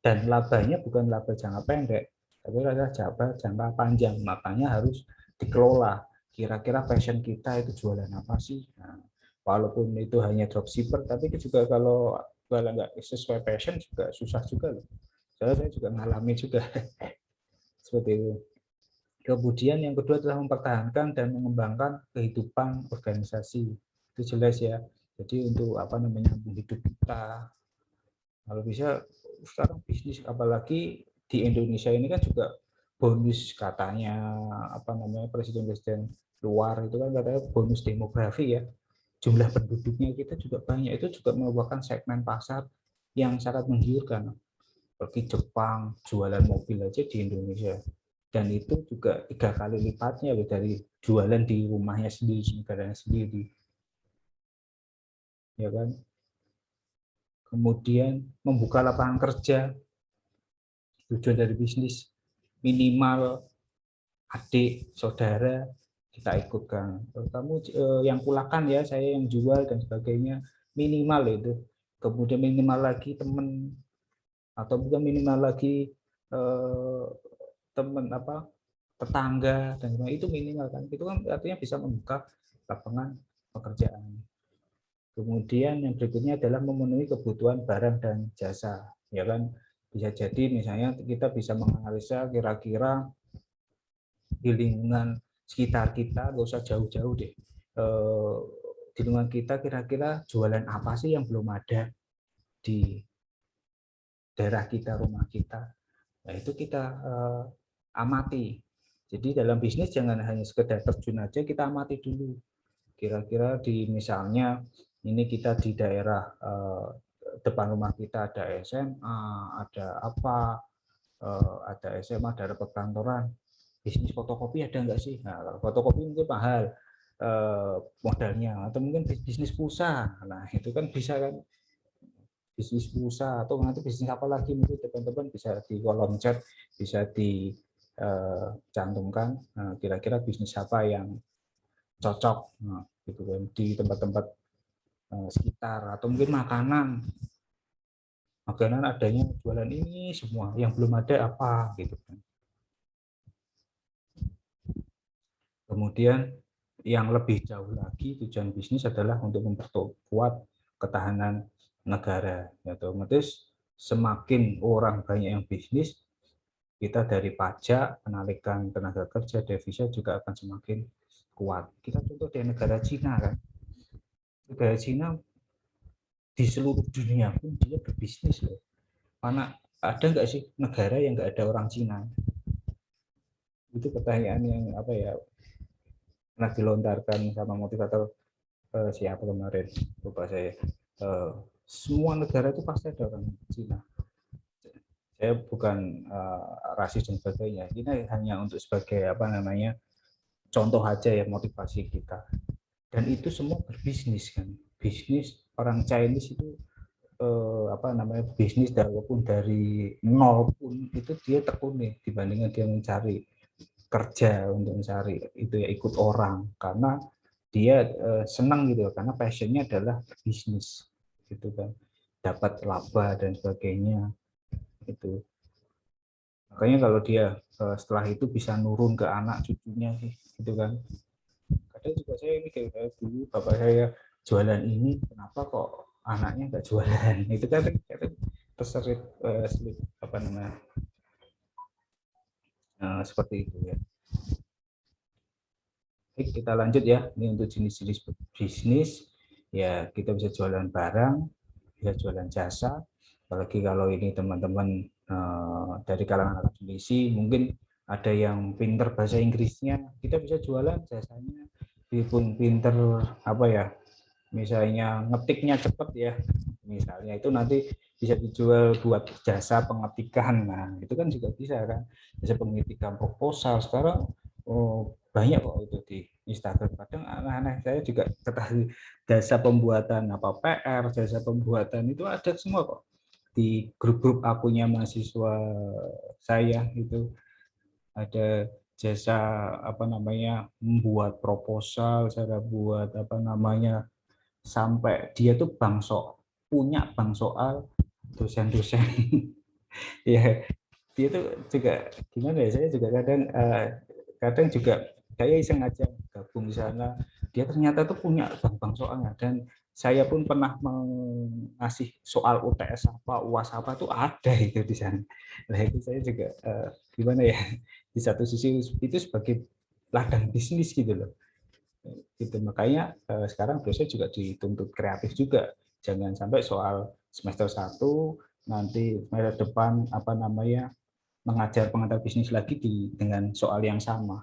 dan labanya bukan laba jangka pendek, tapi adalah jangka panjang. Makanya harus dikelola. Kira-kira passion kita itu jualan apa sih? Nah, walaupun itu hanya dropshipper, tapi juga kalau nggak sesuai passion juga susah juga loh. Saya juga mengalami juga seperti itu. Kemudian yang kedua adalah mempertahankan dan mengembangkan kehidupan organisasi. Itu jelas ya. Jadi untuk menghidup kita. Kalau bisa sekarang bisnis, apalagi di Indonesia ini kan juga bonus katanya presiden-presiden luar itu kan katanya bonus demografi ya, jumlah penduduknya kita juga banyak, itu juga merupakan segmen pasar yang sangat menggiurkan. Pergi Jepang jualan mobil aja di Indonesia, dan itu juga 3 kali lipatnya dari jualan di rumahnya sendiri, negaranya sendiri, ya kan. Kemudian membuka lapangan kerja, tujuan dari bisnis minimal adik saudara kita ikutkan. Kamu yang kulakan ya, saya yang jual dan sebagainya, minimal itu. Kemudian minimal lagi teman, atau bukan minimal lagi teman apa, tetangga dan sebagainya, itu minimal kan. Itu kan artinya bisa membuka lapangan pekerjaan. Kemudian yang berikutnya adalah memenuhi kebutuhan barang dan jasa, ya kan. Bisa jadi misalnya kita bisa menganalisa kira-kira di lingkungan sekitar kita, nggak usah jauh-jauh deh. Di lingkungan kita kira-kira jualan apa sih yang belum ada di daerah kita, rumah kita. Nah, itu kita amati. Jadi dalam bisnis jangan hanya sekedar terjun aja, kita amati dulu. Kira-kira di misalnya ini kita di daerah depan rumah kita ada SMA, ada apa, ada SMA, ada perkantoran, bisnis fotokopi ada nggak sih? Nah, kalau fotokopi mungkin mahal modalnya, atau mungkin bisnis pulsa. Nah, itu kan bisa kan, bisnis pulsa, atau nanti bisnis apa lagi, mungkin teman-teman bisa di kolom chat bisa dicantumkan kira-kira bisnis apa yang cocok, nah, gitu kan, di tempat-tempat sekitar, atau mungkin makanan adanya jualan ini semua, yang belum ada apa gitu kan. Kemudian yang lebih jauh lagi, tujuan bisnis adalah untuk memperkuat ketahanan negara. Ya, otomatis semakin orang banyak yang bisnis, kita dari pajak, penarikan tenaga kerja, devisa juga akan semakin kuat. Kita contoh di negara Cina kan. Negara Cina di seluruh dunia pun dia berbisnis loh. Mana ada nggak sih negara yang nggak ada orang Cina? Itu pertanyaan yang apa ya, pernah dilontarkan sama motivator siapa kemarin, lupa saya. Semua negara itu pasti ada orang Cina. Saya bukan rasis dan sebagainya. Ini hanya untuk sebagai apa namanya, contoh aja ya, motivasi kita. Dan itu semua berbisnis kan. Bisnis orang Chinese itu apa namanya, bisnis walaupun dari nol pun itu dia tekuni dibandingkan dia mencari kerja untuk mencari itu ya, ikut orang karena dia senang gitu, karena passionnya adalah bisnis gitu kan, dapat laba dan sebagainya itu. Makanya kalau dia setelah itu bisa nurun ke anak cucunya sih gitu kan. Kadang juga saya mikir, dulu bapak saya jualan ini, kenapa kok anaknya nggak jualan? Itu kan terselip apa namanya, seperti itu ya. Baik, kita lanjut ya. Ini untuk jenis-jenis bisnis ya, kita bisa jualan barang, bisa jualan jasa. Apalagi kalau ini teman-teman dari kalangan akademisi, mungkin ada yang pinter bahasa Inggrisnya, kita bisa jualan jasanya. Biarpun pinter apa ya, misalnya ngetiknya cepat ya, misalnya itu nanti bisa dijual buat jasa pengetikan. Nah, itu kan juga bisa kan, jasa pengetikan proposal sekarang banyak kok itu di Instagram. Kadang anak-anak saya juga ketahui jasa pembuatan apa PR, jasa pembuatan itu ada semua kok di grup-grup akunnya mahasiswa saya. Itu ada jasa apa namanya, membuat proposal, cara buat apa namanya, sampai dia tuh punya bank soal dosen-dosen. Ya, dia tuh juga gimana ya, saya juga kadang juga saya iseng aja gabung di sana, dia ternyata tuh punya bank soalnya, dan saya pun pernah mengasih soal UTS apa, UAS apa tuh ada itu di sana. Nah, itu saya juga gimana ya, di satu sisi itu sebagai ladang bisnis gitu loh. Gitu, makanya sekarang dosen juga dituntut kreatif juga, jangan sampai soal semester 1 nanti semester depan apa namanya mengajar pengantar bisnis lagi dengan soal yang sama.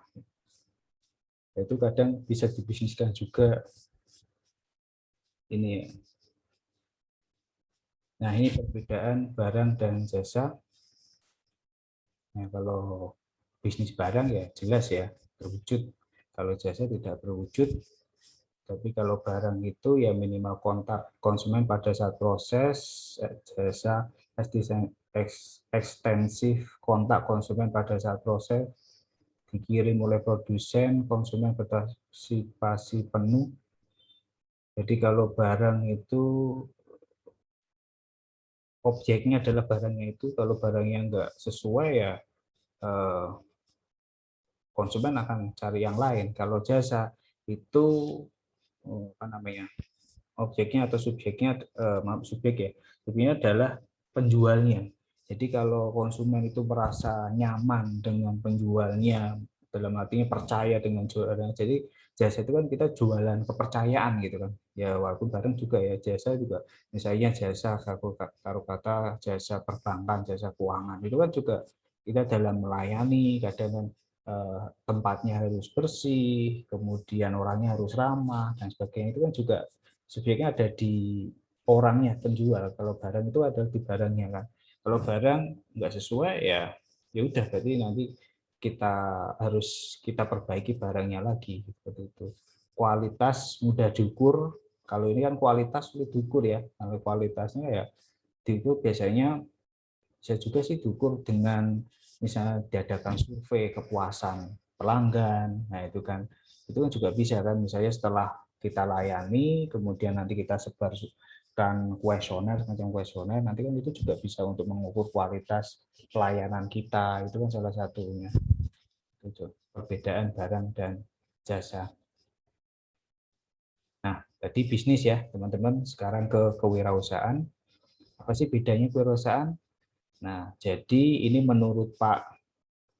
Itu kadang bisa dibisniskan juga ini ya. Nah, ini perbedaan barang dan jasa. Nah, kalau bisnis barang ya jelas ya berwujud. Kalau jasa tidak berwujud, tapi kalau barang itu ya minimal kontak konsumen pada saat proses, jasa ekstensif kontak konsumen pada saat proses, dikirim oleh produsen, konsumen berpartisipasi penuh. Jadi kalau barang itu objeknya adalah barangnya itu, kalau barangnya nggak sesuai ya eh, konsumen akan cari yang lain. Kalau jasa itu apa namanya, objeknya atau subjeknya, maaf, subjek ya, subjeknya adalah penjualnya. Jadi kalau konsumen itu merasa nyaman dengan penjualnya, dalam artinya percaya dengan jualan, jadi jasa itu kan kita jualan kepercayaan gitu kan ya, walaupun barang juga ya, jasa juga misalnya jasa taruh kata jasa perbankan, jasa keuangan, itu kan juga kita dalam melayani, kadang kan tempatnya harus bersih, kemudian orangnya harus ramah dan sebagainya, itu kan juga subjeknya ada di orangnya, penjual. Kalau barang itu ada di barangnya kan. Kalau barang nggak sesuai ya ya udah, berarti nanti kita harus kita perbaiki barangnya lagi seperti itu. Kualitas mudah diukur. Kalau ini kan kualitas sulit diukur ya. Kalau kualitasnya ya itu biasanya bisa juga sih diukur dengan misalnya diadakan survei kepuasan pelanggan. Nah, itu kan juga bisa kan, misalnya setelah kita layani kemudian nanti kita sebarkan kuesioner, semacam kuesioner, nanti kan itu juga bisa untuk mengukur kualitas pelayanan kita. Itu kan salah satunya. Itu perbedaan barang dan jasa. Nah, tadi bisnis ya teman-teman, sekarang ke kewirausahaan. Apa sih bedanya kewirausahaan? Nah, jadi ini menurut Pak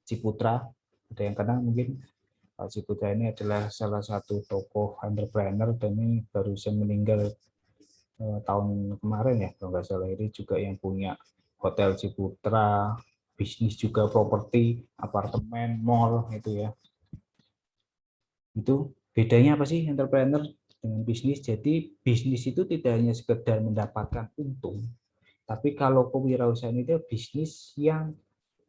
Ciputra, ada yang kenal mungkin. Pak Ciputra ini adalah salah satu tokoh entrepreneur dan ini barusan meninggal tahun kemarin ya, kalau nggak salah. Ini juga yang punya Hotel Ciputra, bisnis juga properti, apartemen, mall itu ya. Itu bedanya apa sih entrepreneur dengan bisnis? Jadi bisnis itu tidak hanya sekedar mendapatkan untung, tapi kalau kewirausahaan itu bisnis yang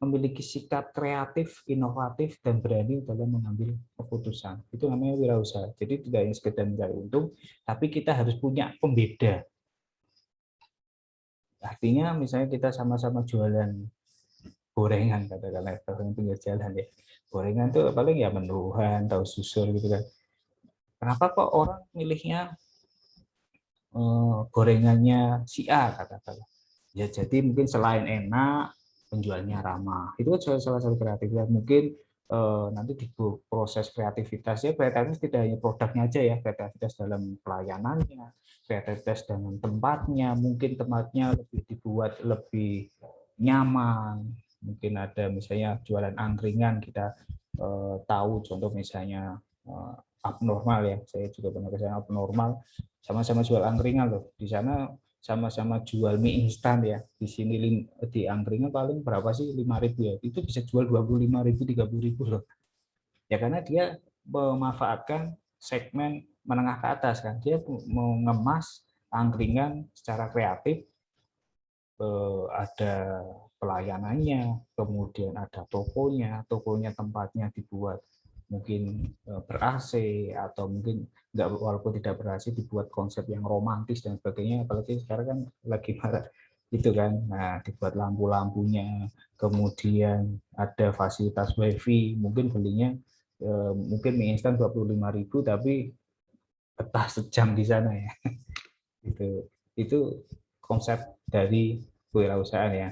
memiliki sikap kreatif, inovatif, dan berani dalam mengambil keputusan. Itu namanya wirausaha. Jadi tidak hanya sekedar mencari untung, tapi kita harus punya pembeda. Artinya misalnya kita sama-sama jualan gorengan, katakanlah gorengan pinggir jalan ya. Gorengan itu paling ya mendoan, tahu susul gitu kan. Kenapa kok orang milihnya gorengannya si A, katakanlah? Ya jadi mungkin selain enak, penjualnya ramah. Itu kan salah satu kreativitas. Mungkin nanti di proses kreativitasnya, kreativitas tidak hanya produknya aja ya, kreativitas dalam pelayanannya, kreativitas dalam tempatnya, mungkin tempatnya lebih dibuat lebih nyaman. Mungkin ada misalnya jualan angkringan, kita tahu contoh misalnya abnormal ya, saya juga pernah ke sana, abnormal sama-sama jual angkringan loh. Di sana sama-sama jual mie instan ya. Di sini di angkringan paling berapa sih, 5.000 ya. Itu bisa jual 25.000, 30.000 loh. Ya karena dia memanfaatkan segmen menengah ke atas kan. Dia mau ngemas angkringan secara kreatif, ada pelayanannya, kemudian ada tokonya, tempatnya dibuat mungkin ber-AC atau mungkin nggak, walaupun tidak ber-AC dibuat konsep yang romantis dan sebagainya, apalagi sekarang kan lagi marah itu kan. Nah, dibuat lampu-lampunya, kemudian ada fasilitas wifi, mungkin belinya mungkin mie instan 25.000 tapi betah sejam di sana ya. Itu konsep dari kewirausahaan ya.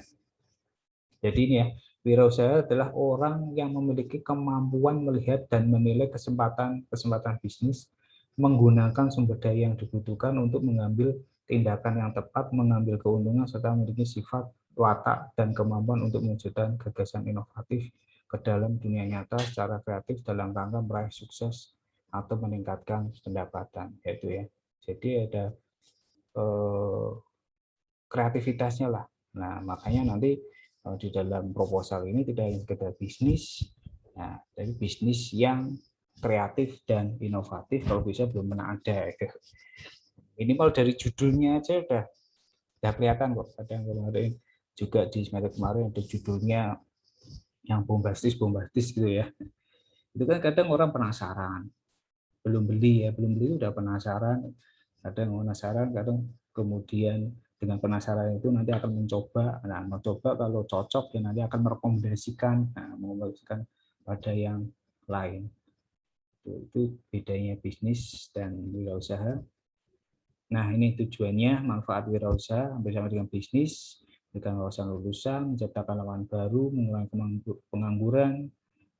Jadi ini ya, wirausaha adalah orang yang memiliki kemampuan melihat dan menilai kesempatan bisnis, menggunakan sumber daya yang dibutuhkan untuk mengambil tindakan yang tepat, mengambil keuntungan, serta memiliki sifat, watak, dan kemampuan untuk mewujudkan gagasan inovatif ke dalam dunia nyata secara kreatif dalam rangka meraih sukses atau meningkatkan pendapatan. Yaitu ya. Jadi ada eh, kreativitasnya lah. Nah, makanya nanti di dalam proposal ini tidak hanya sekedar bisnis, nah, tapi bisnis yang kreatif dan inovatif, kalau bisa belum pernah ada. Minimal dari judulnya aja udah kelihatan kok. Kadang kemarin juga di semester kemarin ada judulnya yang bombastis gitu ya. Itu kan kadang orang penasaran, belum beli ya, belum beli udah penasaran, kadang penasaran, kadang kemudian dengan penasaran itu nanti akan mencoba, nah mencoba kalau cocok ya nanti akan merekomendasikan, nah merekomendasikan pada yang lain. Itu bedanya bisnis dan wirausaha. Nah ini tujuannya, manfaat wirausaha bersama dengan bisnis, dengan wawasan lulusan, menciptakan lapangan baru, mengurangi pengangguran,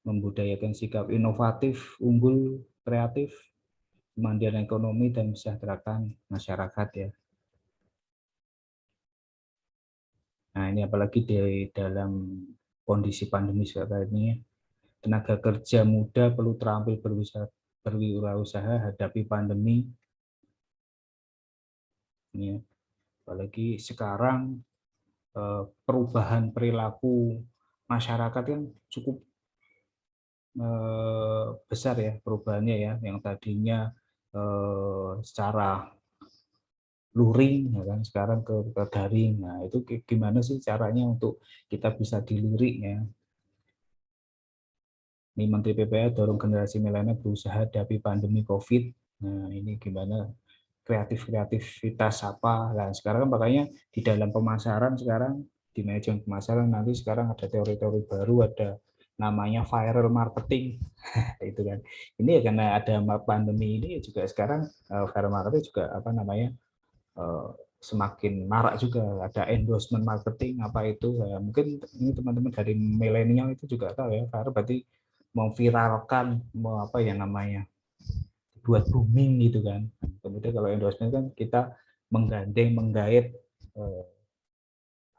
membudayakan sikap inovatif, unggul, kreatif, kemandirian ekonomi, dan mesejahterakan masyarakat ya. Nah ini apalagi di dalam kondisi pandemi sekarang ini, tenaga kerja muda perlu terampil berwirausaha hadapi pandemi. Ya. Apalagi sekarang perubahan perilaku masyarakat yang cukup besar ya perubahannya ya, yang tadinya secara luring ya kan sekarang ke daring. Nah itu gimana sih caranya untuk kita bisa dilirik ya. Ini Menteri PPA dorong generasi milenial berusaha hadapi pandemi COVID. Nah ini gimana kreativitas apa. Nah sekarang kan makanya di dalam pemasaran sekarang, di manajemen pemasaran nanti sekarang ada teori-teori baru, ada namanya viral marketing. Itu kan ini ya karena ada pandemi ini juga sekarang viral marketing juga apa namanya semakin marak juga, ada endorsement marketing apa itu ya, mungkin ini teman-teman dari milenial itu juga tahu ya, karena berarti memviralkan mau apa ya namanya buat booming gitu kan. Kemudian kalau endorsement kan kita menggandeng menggait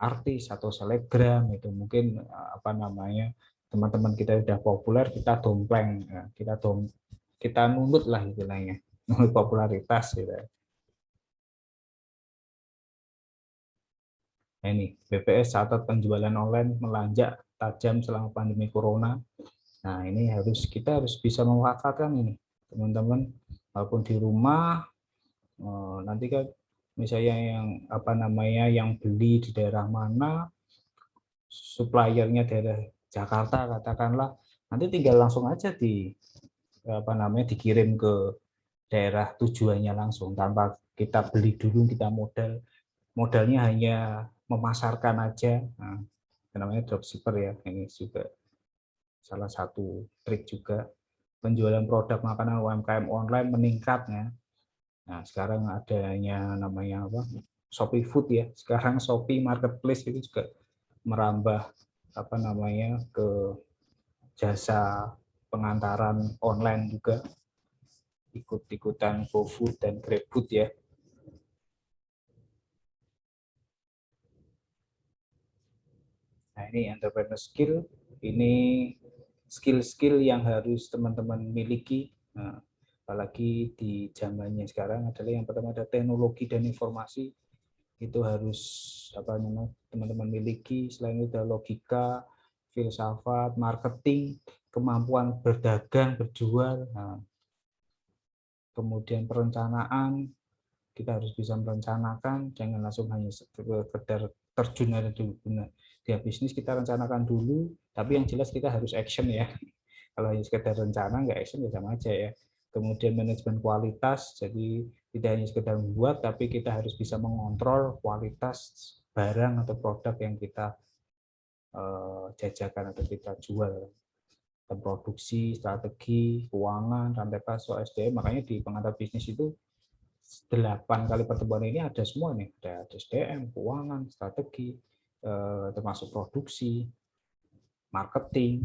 artis atau selebgram itu mungkin apa namanya teman-teman kita udah populer kita dompleng ya, kita nunut lah istilahnya, nunut popularitas gitu. Nah, ini BPS catat penjualan online melonjak tajam selama pandemi corona. Nah ini kita harus bisa memanfaatkan ini teman-teman, walaupun di rumah nanti kan misalnya yang apa namanya yang beli di daerah mana, suppliernya daerah Jakarta katakanlah, nanti tinggal langsung aja apa namanya dikirim ke daerah tujuannya langsung tanpa kita beli dulu, kita modalnya hanya memasarkan aja. Nah, namanya dropshipper ya, ini juga salah satu trik juga. Penjualan produk makanan UMKM online meningkat ya. Nah, sekarang adanya namanya apa? Shopee Food ya. Sekarang Shopee Marketplace itu juga merambah apa namanya ke jasa pengantaran online juga, ikut-ikutan GoFood dan GrabFood ya. Nah, ini entrepreneur skill, ini skill-skill yang harus teman-teman miliki. Nah, apalagi di zamannya sekarang adalah yang pertama ada teknologi dan informasi, itu harus apa namanya teman-teman miliki. Selain itu ada logika, filsafat, marketing, kemampuan berdagang, berjual. Nah, kemudian perencanaan, kita harus bisa merencanakan, jangan langsung hanya sekedar terjun ada di bisnis, kita rencanakan dulu, tapi yang jelas kita harus action ya. Kalau hanya sekedar rencana nggak action ya sama aja ya. Kemudian manajemen kualitas, jadi tidak hanya sekedar membuat, tapi kita harus bisa mengontrol kualitas barang atau produk yang kita jajakan atau kita jual. Produksi, strategi, keuangan, rantai pasok, SDM. Makanya di pengantar bisnis itu 8 kali pertemuan ini ada semua nih, ada SDM, keuangan, strategi, termasuk produksi, marketing.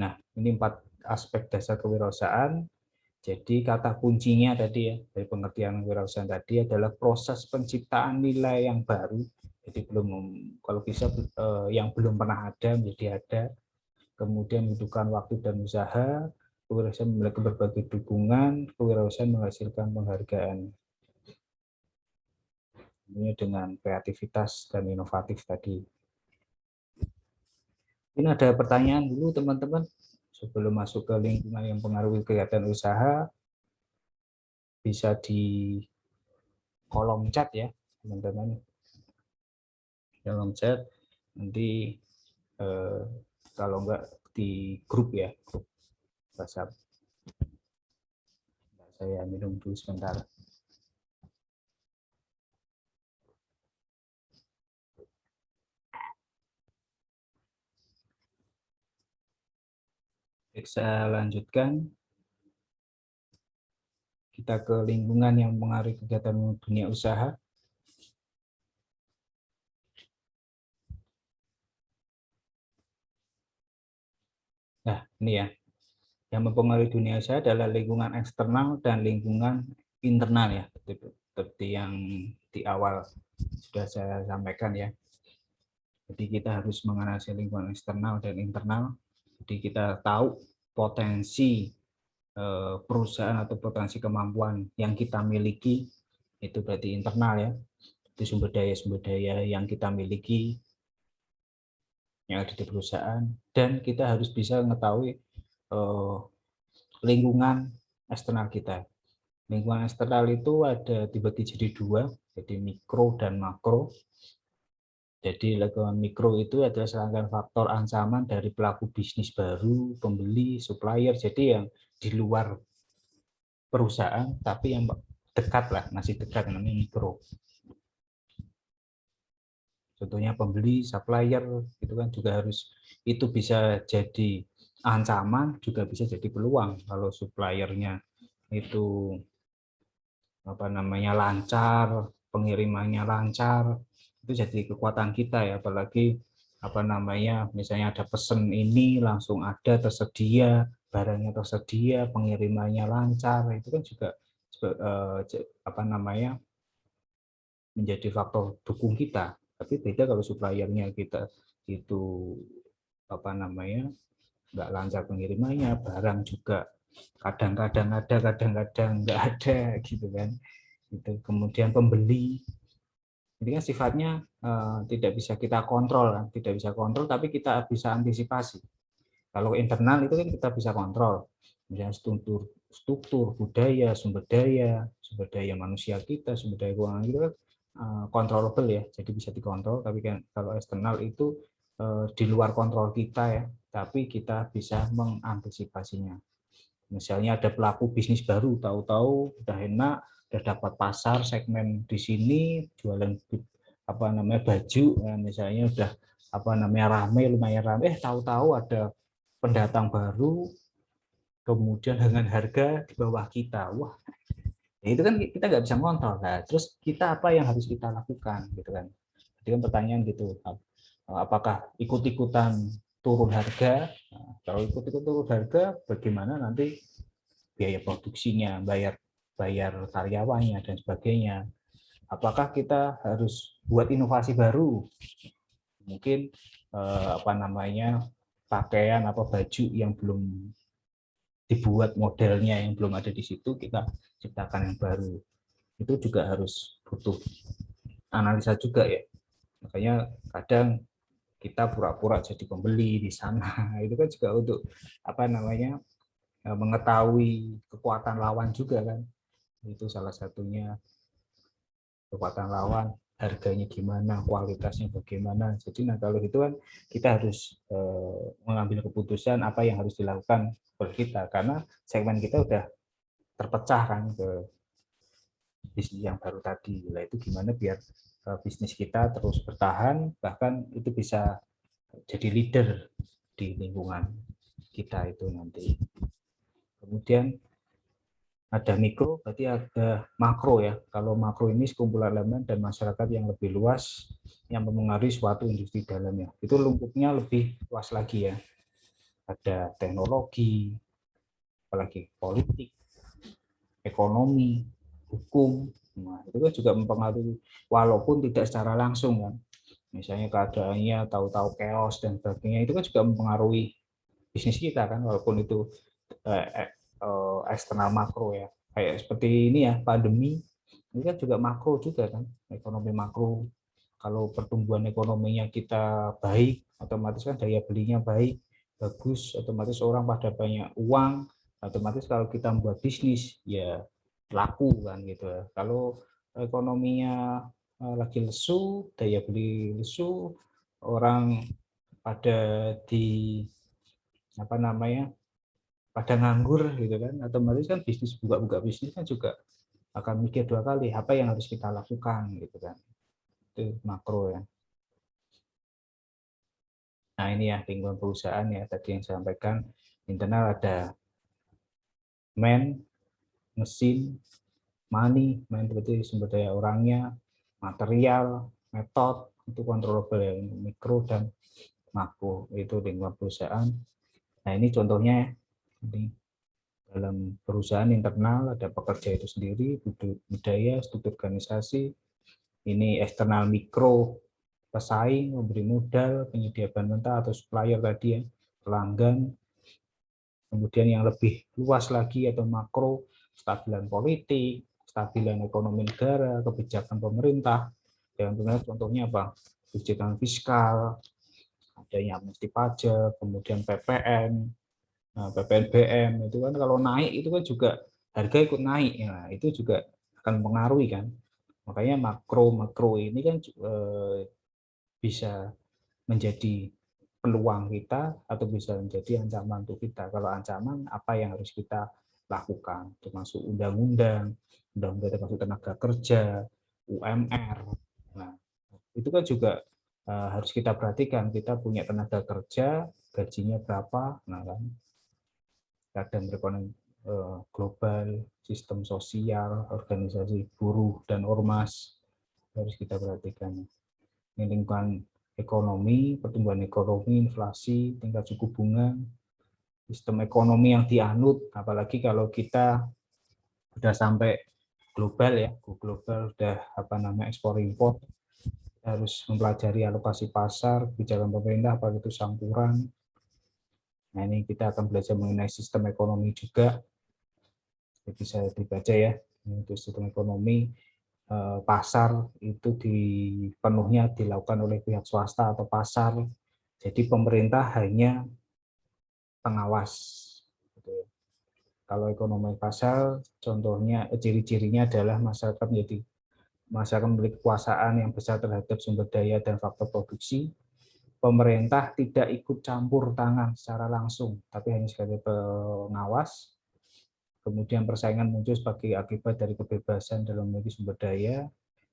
Nah, ini 4 aspek dasar kewirausahaan. Jadi kata kuncinya tadi ya, dari pengertian kewirausahaan tadi adalah proses penciptaan nilai yang baru. Jadi belum, kalau bisa yang belum pernah ada menjadi ada. Kemudian membutuhkan waktu dan usaha, kewirausahaan memiliki berbagai dukungan, kewirausahaan menghasilkan penghargaan. Ini dengan kreativitas dan inovatif tadi. Ini ada pertanyaan dulu teman-teman sebelum masuk ke lingkungan yang mempengaruhi kegiatan usaha, bisa di kolom chat ya teman-teman, kolom chat nanti kalau enggak di grup ya, grup WhatsApp. Saya minum dulu sebentar. Saya lanjutkan. Kita ke lingkungan yang mempengaruhi kegiatan dunia usaha. Nah, ini ya. Yang mempengaruhi dunia usaha adalah lingkungan eksternal dan lingkungan internal ya. Seperti yang di awal sudah saya sampaikan ya. Jadi kita harus menganalisis lingkungan eksternal dan internal. Jadi kita tahu potensi perusahaan atau potensi kemampuan yang kita miliki, itu berarti internal ya. Itu sumber daya yang kita miliki yang ada di perusahaan, dan kita harus bisa mengetahui lingkungan eksternal kita. Lingkungan eksternal itu ada dibagi jadi dua, jadi mikro dan makro. Jadi lingkungan mikro itu adalah serangkaian faktor ancaman dari pelaku bisnis baru, pembeli, supplier, jadi yang di luar perusahaan, tapi yang dekat lah, masih dekat, namanya mikro. Contohnya pembeli, supplier, itu kan juga harus, itu bisa jadi ancaman, juga bisa jadi peluang. Kalau suppliernya itu lancar, pengirimannya lancar, itu jadi kekuatan kita ya. Apalagi misalnya ada pesan ini langsung ada, tersedia, barangnya tersedia, pengirimannya lancar, itu kan juga menjadi faktor dukung kita. Tapi beda kalau suppliernya kita itu nggak lancar pengirimannya, barang juga kadang-kadang ada, kadang-kadang nggak ada, gitu kan. Itu kemudian pembeli, ini kan sifatnya tidak bisa kita kontrol, kan? Tidak bisa kontrol, tapi kita bisa antisipasi. Kalau internal itu kan kita bisa kontrol, misalnya struktur budaya, sumber daya manusia kita, sumber daya keuangan kita kan controllable ya, jadi bisa dikontrol. Tapi kan kalau eksternal itu di luar kontrol kita ya, tapi kita bisa mengantisipasinya. Misalnya ada pelaku bisnis baru, tahu-tahu udah enak, udah dapat pasar segmen di sini, jualan baju, misalnya udah lumayan rame, tahu-tahu ada pendatang baru, kemudian dengan harga di bawah kita. Wah, itu kan kita nggak bisa ngontrol. Nah, terus kita apa yang harus kita lakukan, gitu kan? Jadi kan pertanyaan gitu, apakah ikut-ikutan turun harga? Nah, kalau ikut-ikut turun harga, bagaimana nanti biaya produksinya, bayar bayar karyawannya dan sebagainya? Apakah kita harus buat inovasi baru? Mungkin pakaian atau baju yang belum dibuat, modelnya yang belum ada di situ, kita ciptakan yang baru. Itu juga harus butuh analisa juga ya. Makanya kadang kita pura-pura jadi pembeli di sana. Itu kan juga untuk mengetahui kekuatan lawan juga kan. Itu salah satunya, kekuatan lawan, harganya gimana, kualitasnya bagaimana. Jadi nah kalau itu kan kita harus mengambil keputusan apa yang harus dilakukan oleh kita, karena segmen kita udah terpecah kan ke bisnis yang baru tadi. Nah itu gimana biar bisnis kita terus bertahan, bahkan itu bisa jadi leader di lingkungan kita itu nanti. Kemudian ada mikro, berarti ada makro ya. Kalau makro ini sekumpulan elemen dan masyarakat yang lebih luas yang mempengaruhi suatu industri dalamnya. Itu lingkupnya lebih luas lagi ya. Ada teknologi, apalagi politik, ekonomi, hukum. Nah, itu kan juga mempengaruhi, walaupun tidak secara langsung kan. Misalnya keadaannya tahu-tahu chaos dan sebagainya, itu kan juga mempengaruhi bisnis kita kan, walaupun itu eksternal makro ya. Kayak seperti ini ya, pandemi, ini kan juga makro juga kan, ekonomi makro, Kalau pertumbuhan ekonominya kita baik, otomatis kan daya belinya baik, bagus, otomatis orang pada banyak uang, otomatis kalau kita membuat bisnis ya laku kan gitu. Kalau ekonominya lagi lesu, daya beli lesu, orang pada di apa namanya pada nganggur gitu kan, otomatis kan bisnis buka-buka bisnis kan juga akan mikir dua kali apa yang harus kita lakukan gitu kan. Itu makro ya. Nah ini ya lingkungan perusahaan ya tadi yang saya sampaikan, internal ada man, mesin, money, man berarti sumber daya orangnya, material, metode itu controllable ya, mikro dan makro itu lingkungan perusahaan. Nah ini contohnya ini dalam perusahaan internal ada pekerja itu sendiri, budaya, struktur organisasi. Ini eksternal mikro, pesaing, memberi modal, penyedia bahan mentah atau supplier tadi ya, pelanggan. Kemudian yang lebih luas lagi atau makro, stabilan politik, stabilan ekonomi negara, kebijakan pemerintah. Yang contohnya apa? Kebijakan fiskal, adanya amnesti pajak, kemudian PPN, nah, PPNBM itu kan kalau naik itu kan juga harga ikut naik, nah, itu juga akan mempengaruhi kan. Makanya makro ini kan bisa menjadi peluang kita atau bisa menjadi ancaman untuk kita. Kalau ancaman apa yang harus kita lakukan, termasuk undang-undang termasuk tenaga kerja, UMR. Nah, itu kan juga harus kita perhatikan. Kita punya tenaga kerja, gajinya berapa, nah kan kadang perekonomian global, sistem sosial, organisasi buruh dan ormas harus kita perhatikan. Ini lingkungan ekonomi, pertumbuhan ekonomi, inflasi, tingkat suku bunga, sistem ekonomi yang dianut, apalagi kalau kita sudah sampai global ya, global sudah apa namanya ekspor impor, harus mempelajari alokasi pasar, kebijakan pemerintah, apa itu campuran. Nah ini kita akan belajar mengenai sistem ekonomi juga, bisa dibaca ya, itu sistem ekonomi pasar itu penuhnya dilakukan oleh pihak swasta atau pasar. Jadi pemerintah hanya pengawas. Kalau ekonomi pasar, contohnya ciri-cirinya adalah masyarakat menjadi masyarakat memiliki kekuasaan yang besar terhadap sumber daya dan faktor produksi. Pemerintah tidak ikut campur tangan secara langsung, tapi hanya sebagai pengawas. Kemudian persaingan muncul sebagai akibat dari kebebasan dalam memiliki sumber daya.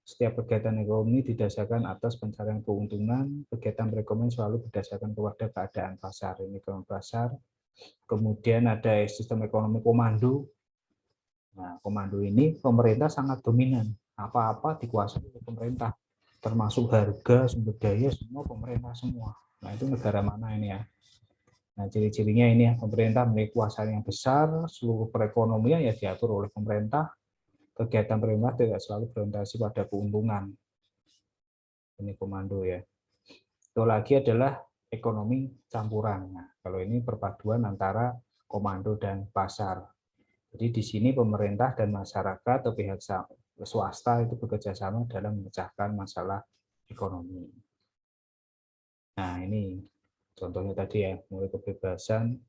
Setiap kegiatan ekonomi didasarkan atas pencarian keuntungan. Kegiatan perekonomian selalu berdasarkan kepada keadaan pasar. Ini ekonomi pasar. Kemudian ada sistem ekonomi komando. Nah, komando ini pemerintah sangat dominan. Apa-apa dikuasai oleh pemerintah. Termasuk harga, sumber daya, semua pemerintah semua. Nah, itu negara mana ini ya? Nah, ciri-cirinya ini ya, pemerintah memiliki kuasa yang besar, seluruh perekonomian ya diatur oleh pemerintah, kegiatan pemerintah tidak selalu berorientasi pada keuntungan. Ini komando ya. Itu lagi adalah ekonomi campuran. Nah, kalau ini perpaduan antara komando dan pasar. Jadi di sini pemerintah dan masyarakat atau pihak swasta itu bekerja sama dalam memecahkan masalah ekonomi. Nah, ini contohnya tadi ya, mulai kebebasan.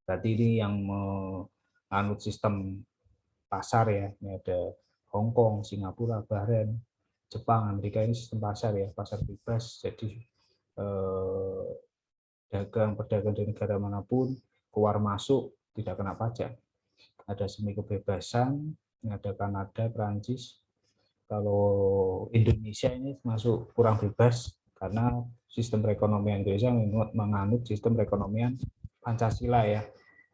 Berarti ini yang menganut sistem pasar ya. Ini ada Hong Kong, Singapura, Bahrain, Jepang, Amerika, ini sistem pasar ya, pasar bebas. Jadi pedagang dari negara manapun keluar masuk tidak kena pajak. Ada semi kebebasan, ada Kanada, Perancis. Kalau Indonesia ini masuk kurang bebas karena sistem perekonomian Indonesia menganut sistem perekonomian Pancasila ya.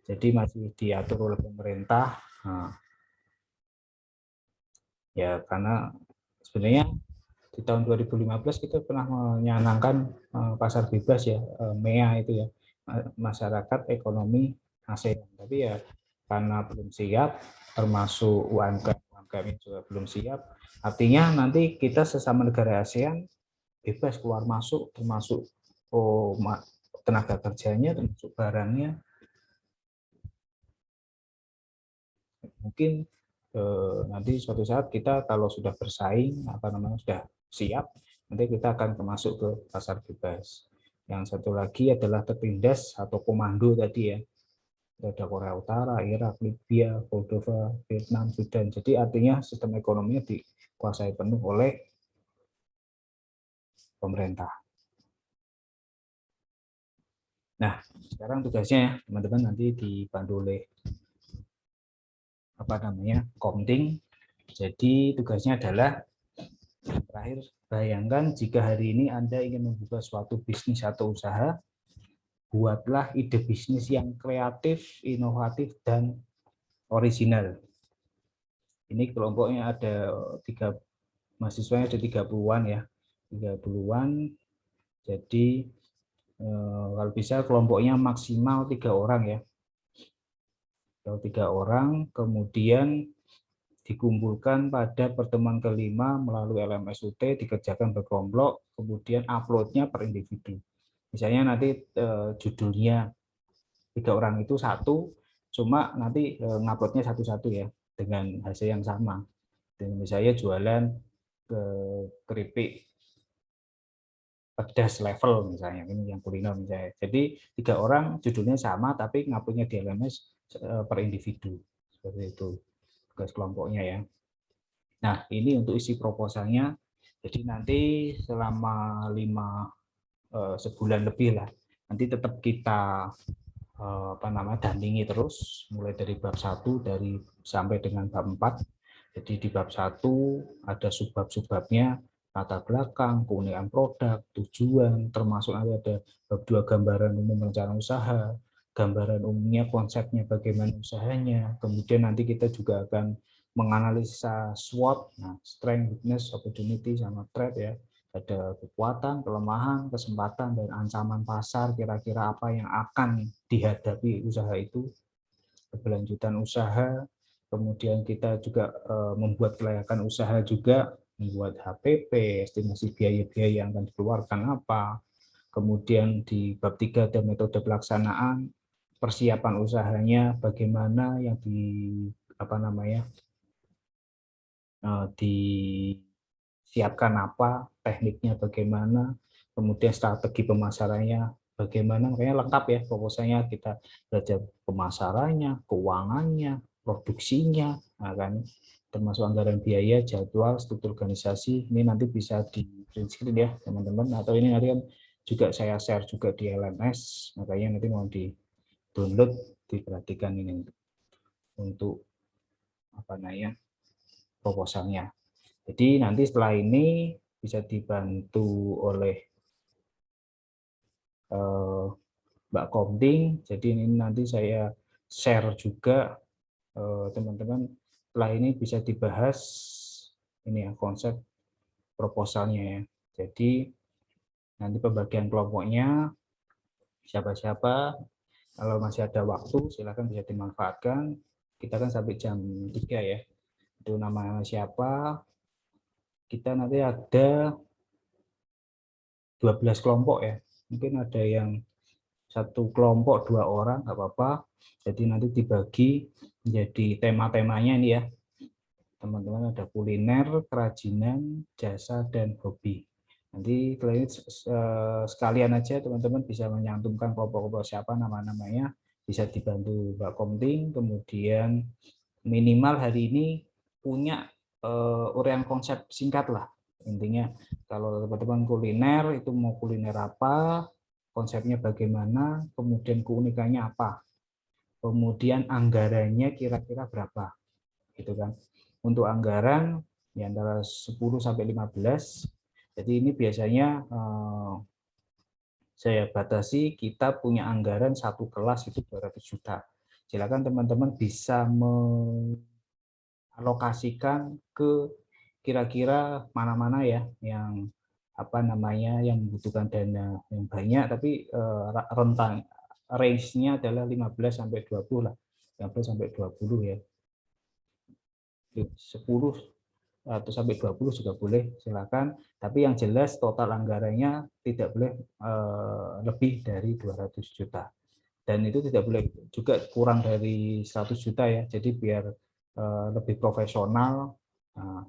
Jadi masih diatur oleh pemerintah. Nah, ya karena sebenarnya di tahun 2015 kita pernah menyanangkan pasar bebas ya, MEA itu ya, masyarakat ekonomi ASEAN. Tapi ya karena belum siap, termasuk UMKM juga belum siap. Artinya nanti kita sesama negara ASEAN bebas keluar masuk, termasuk tenaga kerjanya, termasuk barangnya. Mungkin nanti suatu saat kita kalau sudah bersaing, apa namanya sudah siap, Nanti kita akan masuk ke pasar bebas. Yang satu lagi adalah tertindas atau komando tadi ya. Ada Korea Utara, Irak, Libya, Moldova, Vietnam, Sudan. Jadi artinya sistem ekonominya dikuasai penuh oleh pemerintah. Nah, sekarang tugasnya ya, teman-teman nanti dibantu oleh Komding. Jadi tugasnya adalah terakhir, bayangkan jika hari ini Anda ingin membuka suatu bisnis atau usaha, buatlah ide bisnis yang kreatif, inovatif, dan original. Ini kelompoknya ada mahasiswanya ada 30-an ya, 30-an. Jadi kalau bisa kelompoknya maksimal 3 orang ya. Kalau 3 orang, kemudian dikumpulkan pada pertemuan kelima melalui LMS UT, dikerjakan berkelompok, kemudian uploadnya per individu. Misalnya nanti judulnya 3 orang itu satu, cuma nanti nguploadnya satu-satu ya, dengan hasil yang sama. Dan misalnya jualan keripik pedas level misalnya, ini yang kuliner misalnya. Jadi 3 orang judulnya sama, tapi nguploadnya di LMS per individu. Seperti itu tugas kelompoknya ya. Nah, ini untuk isi proposalnya. Jadi nanti selama sebulan lebih lah, nanti tetap kita dampingi terus, mulai dari bab 1 sampai dengan bab 4. Jadi di bab 1 ada subbab-subbabnya, latar belakang, keunikan produk, tujuan, termasuk ada bab 2 gambaran umum rencana usaha, gambaran umumnya konsepnya bagaimana usahanya. Kemudian nanti kita juga akan menganalisa SWOT, nah, strength, weakness, opportunity, sama threat ya. Ada kekuatan, kelemahan, kesempatan, dan ancaman pasar, kira-kira apa yang akan dihadapi usaha itu, keberlanjutan usaha, kemudian kita juga membuat kelayakan usaha juga, membuat HPP, estimasi biaya-biaya yang akan dikeluarkan apa, kemudian di bab 3 ada metode pelaksanaan, persiapan usahanya, bagaimana yang disiapkan apa, tekniknya bagaimana, kemudian strategi pemasarannya bagaimana, makanya lengkap ya proposalnya, kita belajar pemasarannya, keuangannya, produksinya, nah kan, termasuk anggaran biaya, jadwal, struktur organisasi. Ini nanti bisa di print screen ya teman-teman, atau ini nanti kan juga saya share juga di LMS, makanya nanti mau di download, diperhatikan ini untuk proposalnya. Jadi nanti setelah ini bisa dibantu oleh Mbak Komding. Jadi ini nanti saya share juga teman-teman. Setelah ini bisa dibahas ini ya konsep proposalnya ya. Jadi nanti pembagian kelompoknya siapa-siapa, kalau masih ada waktu silakan bisa dimanfaatkan. Kita kan sampai jam 3 ya. Itu nama siapa? Kita nanti ada 12 kelompok ya. Mungkin ada yang satu kelompok 2 orang nggak apa-apa. Jadi nanti dibagi menjadi tema-temanya ini ya. Teman-teman ada kuliner, kerajinan, jasa, dan hobi. Nanti sekalian aja teman-teman bisa menyantumkan kelompok-kelompok siapa nama-namanya, bisa dibantu Mbak Komting. Kemudian minimal hari ini punya uraian konsep singkat lah. Intinya kalau teman-teman kuliner itu mau kuliner apa, konsepnya bagaimana, kemudian keunikannya apa, kemudian anggarannya kira-kira berapa, gitu kan. Untuk anggaran ya antara 10 sampai 15. Jadi ini biasanya saya batasi, kita punya anggaran satu kelas itu 200 juta. Silakan teman-teman bisa alokasikan ke kira-kira mana-mana ya yang yang membutuhkan dana yang banyak, tapi rentang range-nya adalah 15 sampai 20 lah. 15 sampai 20 ya. 10 atau sampai 20 juga boleh, silakan. Tapi yang jelas total anggarannya tidak boleh lebih dari 200 juta. Dan itu tidak boleh juga kurang dari 100 juta ya. Jadi biar lebih profesional. Nah,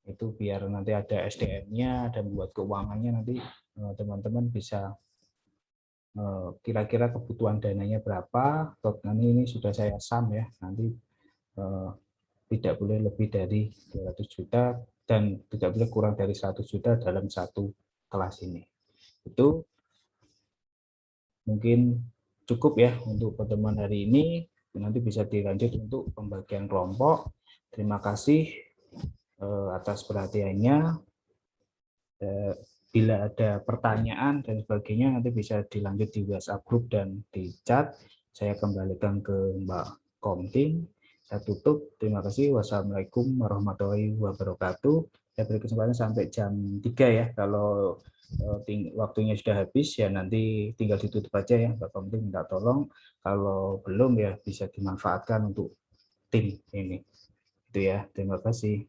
Itu biar nanti ada SDM-nya dan buat keuangannya, nanti teman-teman bisa kira-kira kebutuhan dananya berapa. Nanti ini sudah saya sum ya, nanti tidak boleh lebih dari 200 juta dan tidak boleh kurang dari 100 juta dalam satu kelas ini. Itu mungkin cukup ya untuk pertemuan hari ini. Nanti bisa dilanjut untuk pembagian kelompok. Terima kasih atas perhatiannya. Bila ada pertanyaan dan sebagainya, nanti bisa dilanjut di WhatsApp grup dan di chat. Saya kembalikan ke Mbak Komting. Saya tutup. Terima kasih. Wassalamualaikum warahmatullahi wabarakatuh. Saya beri kesempatan sampai jam 3 ya. Kalau waktunya sudah habis ya nanti tinggal ditutup aja ya. Mbak Komting minta tolong. Kalau belum ya bisa dimanfaatkan untuk tim ini. Itu ya. Terima kasih.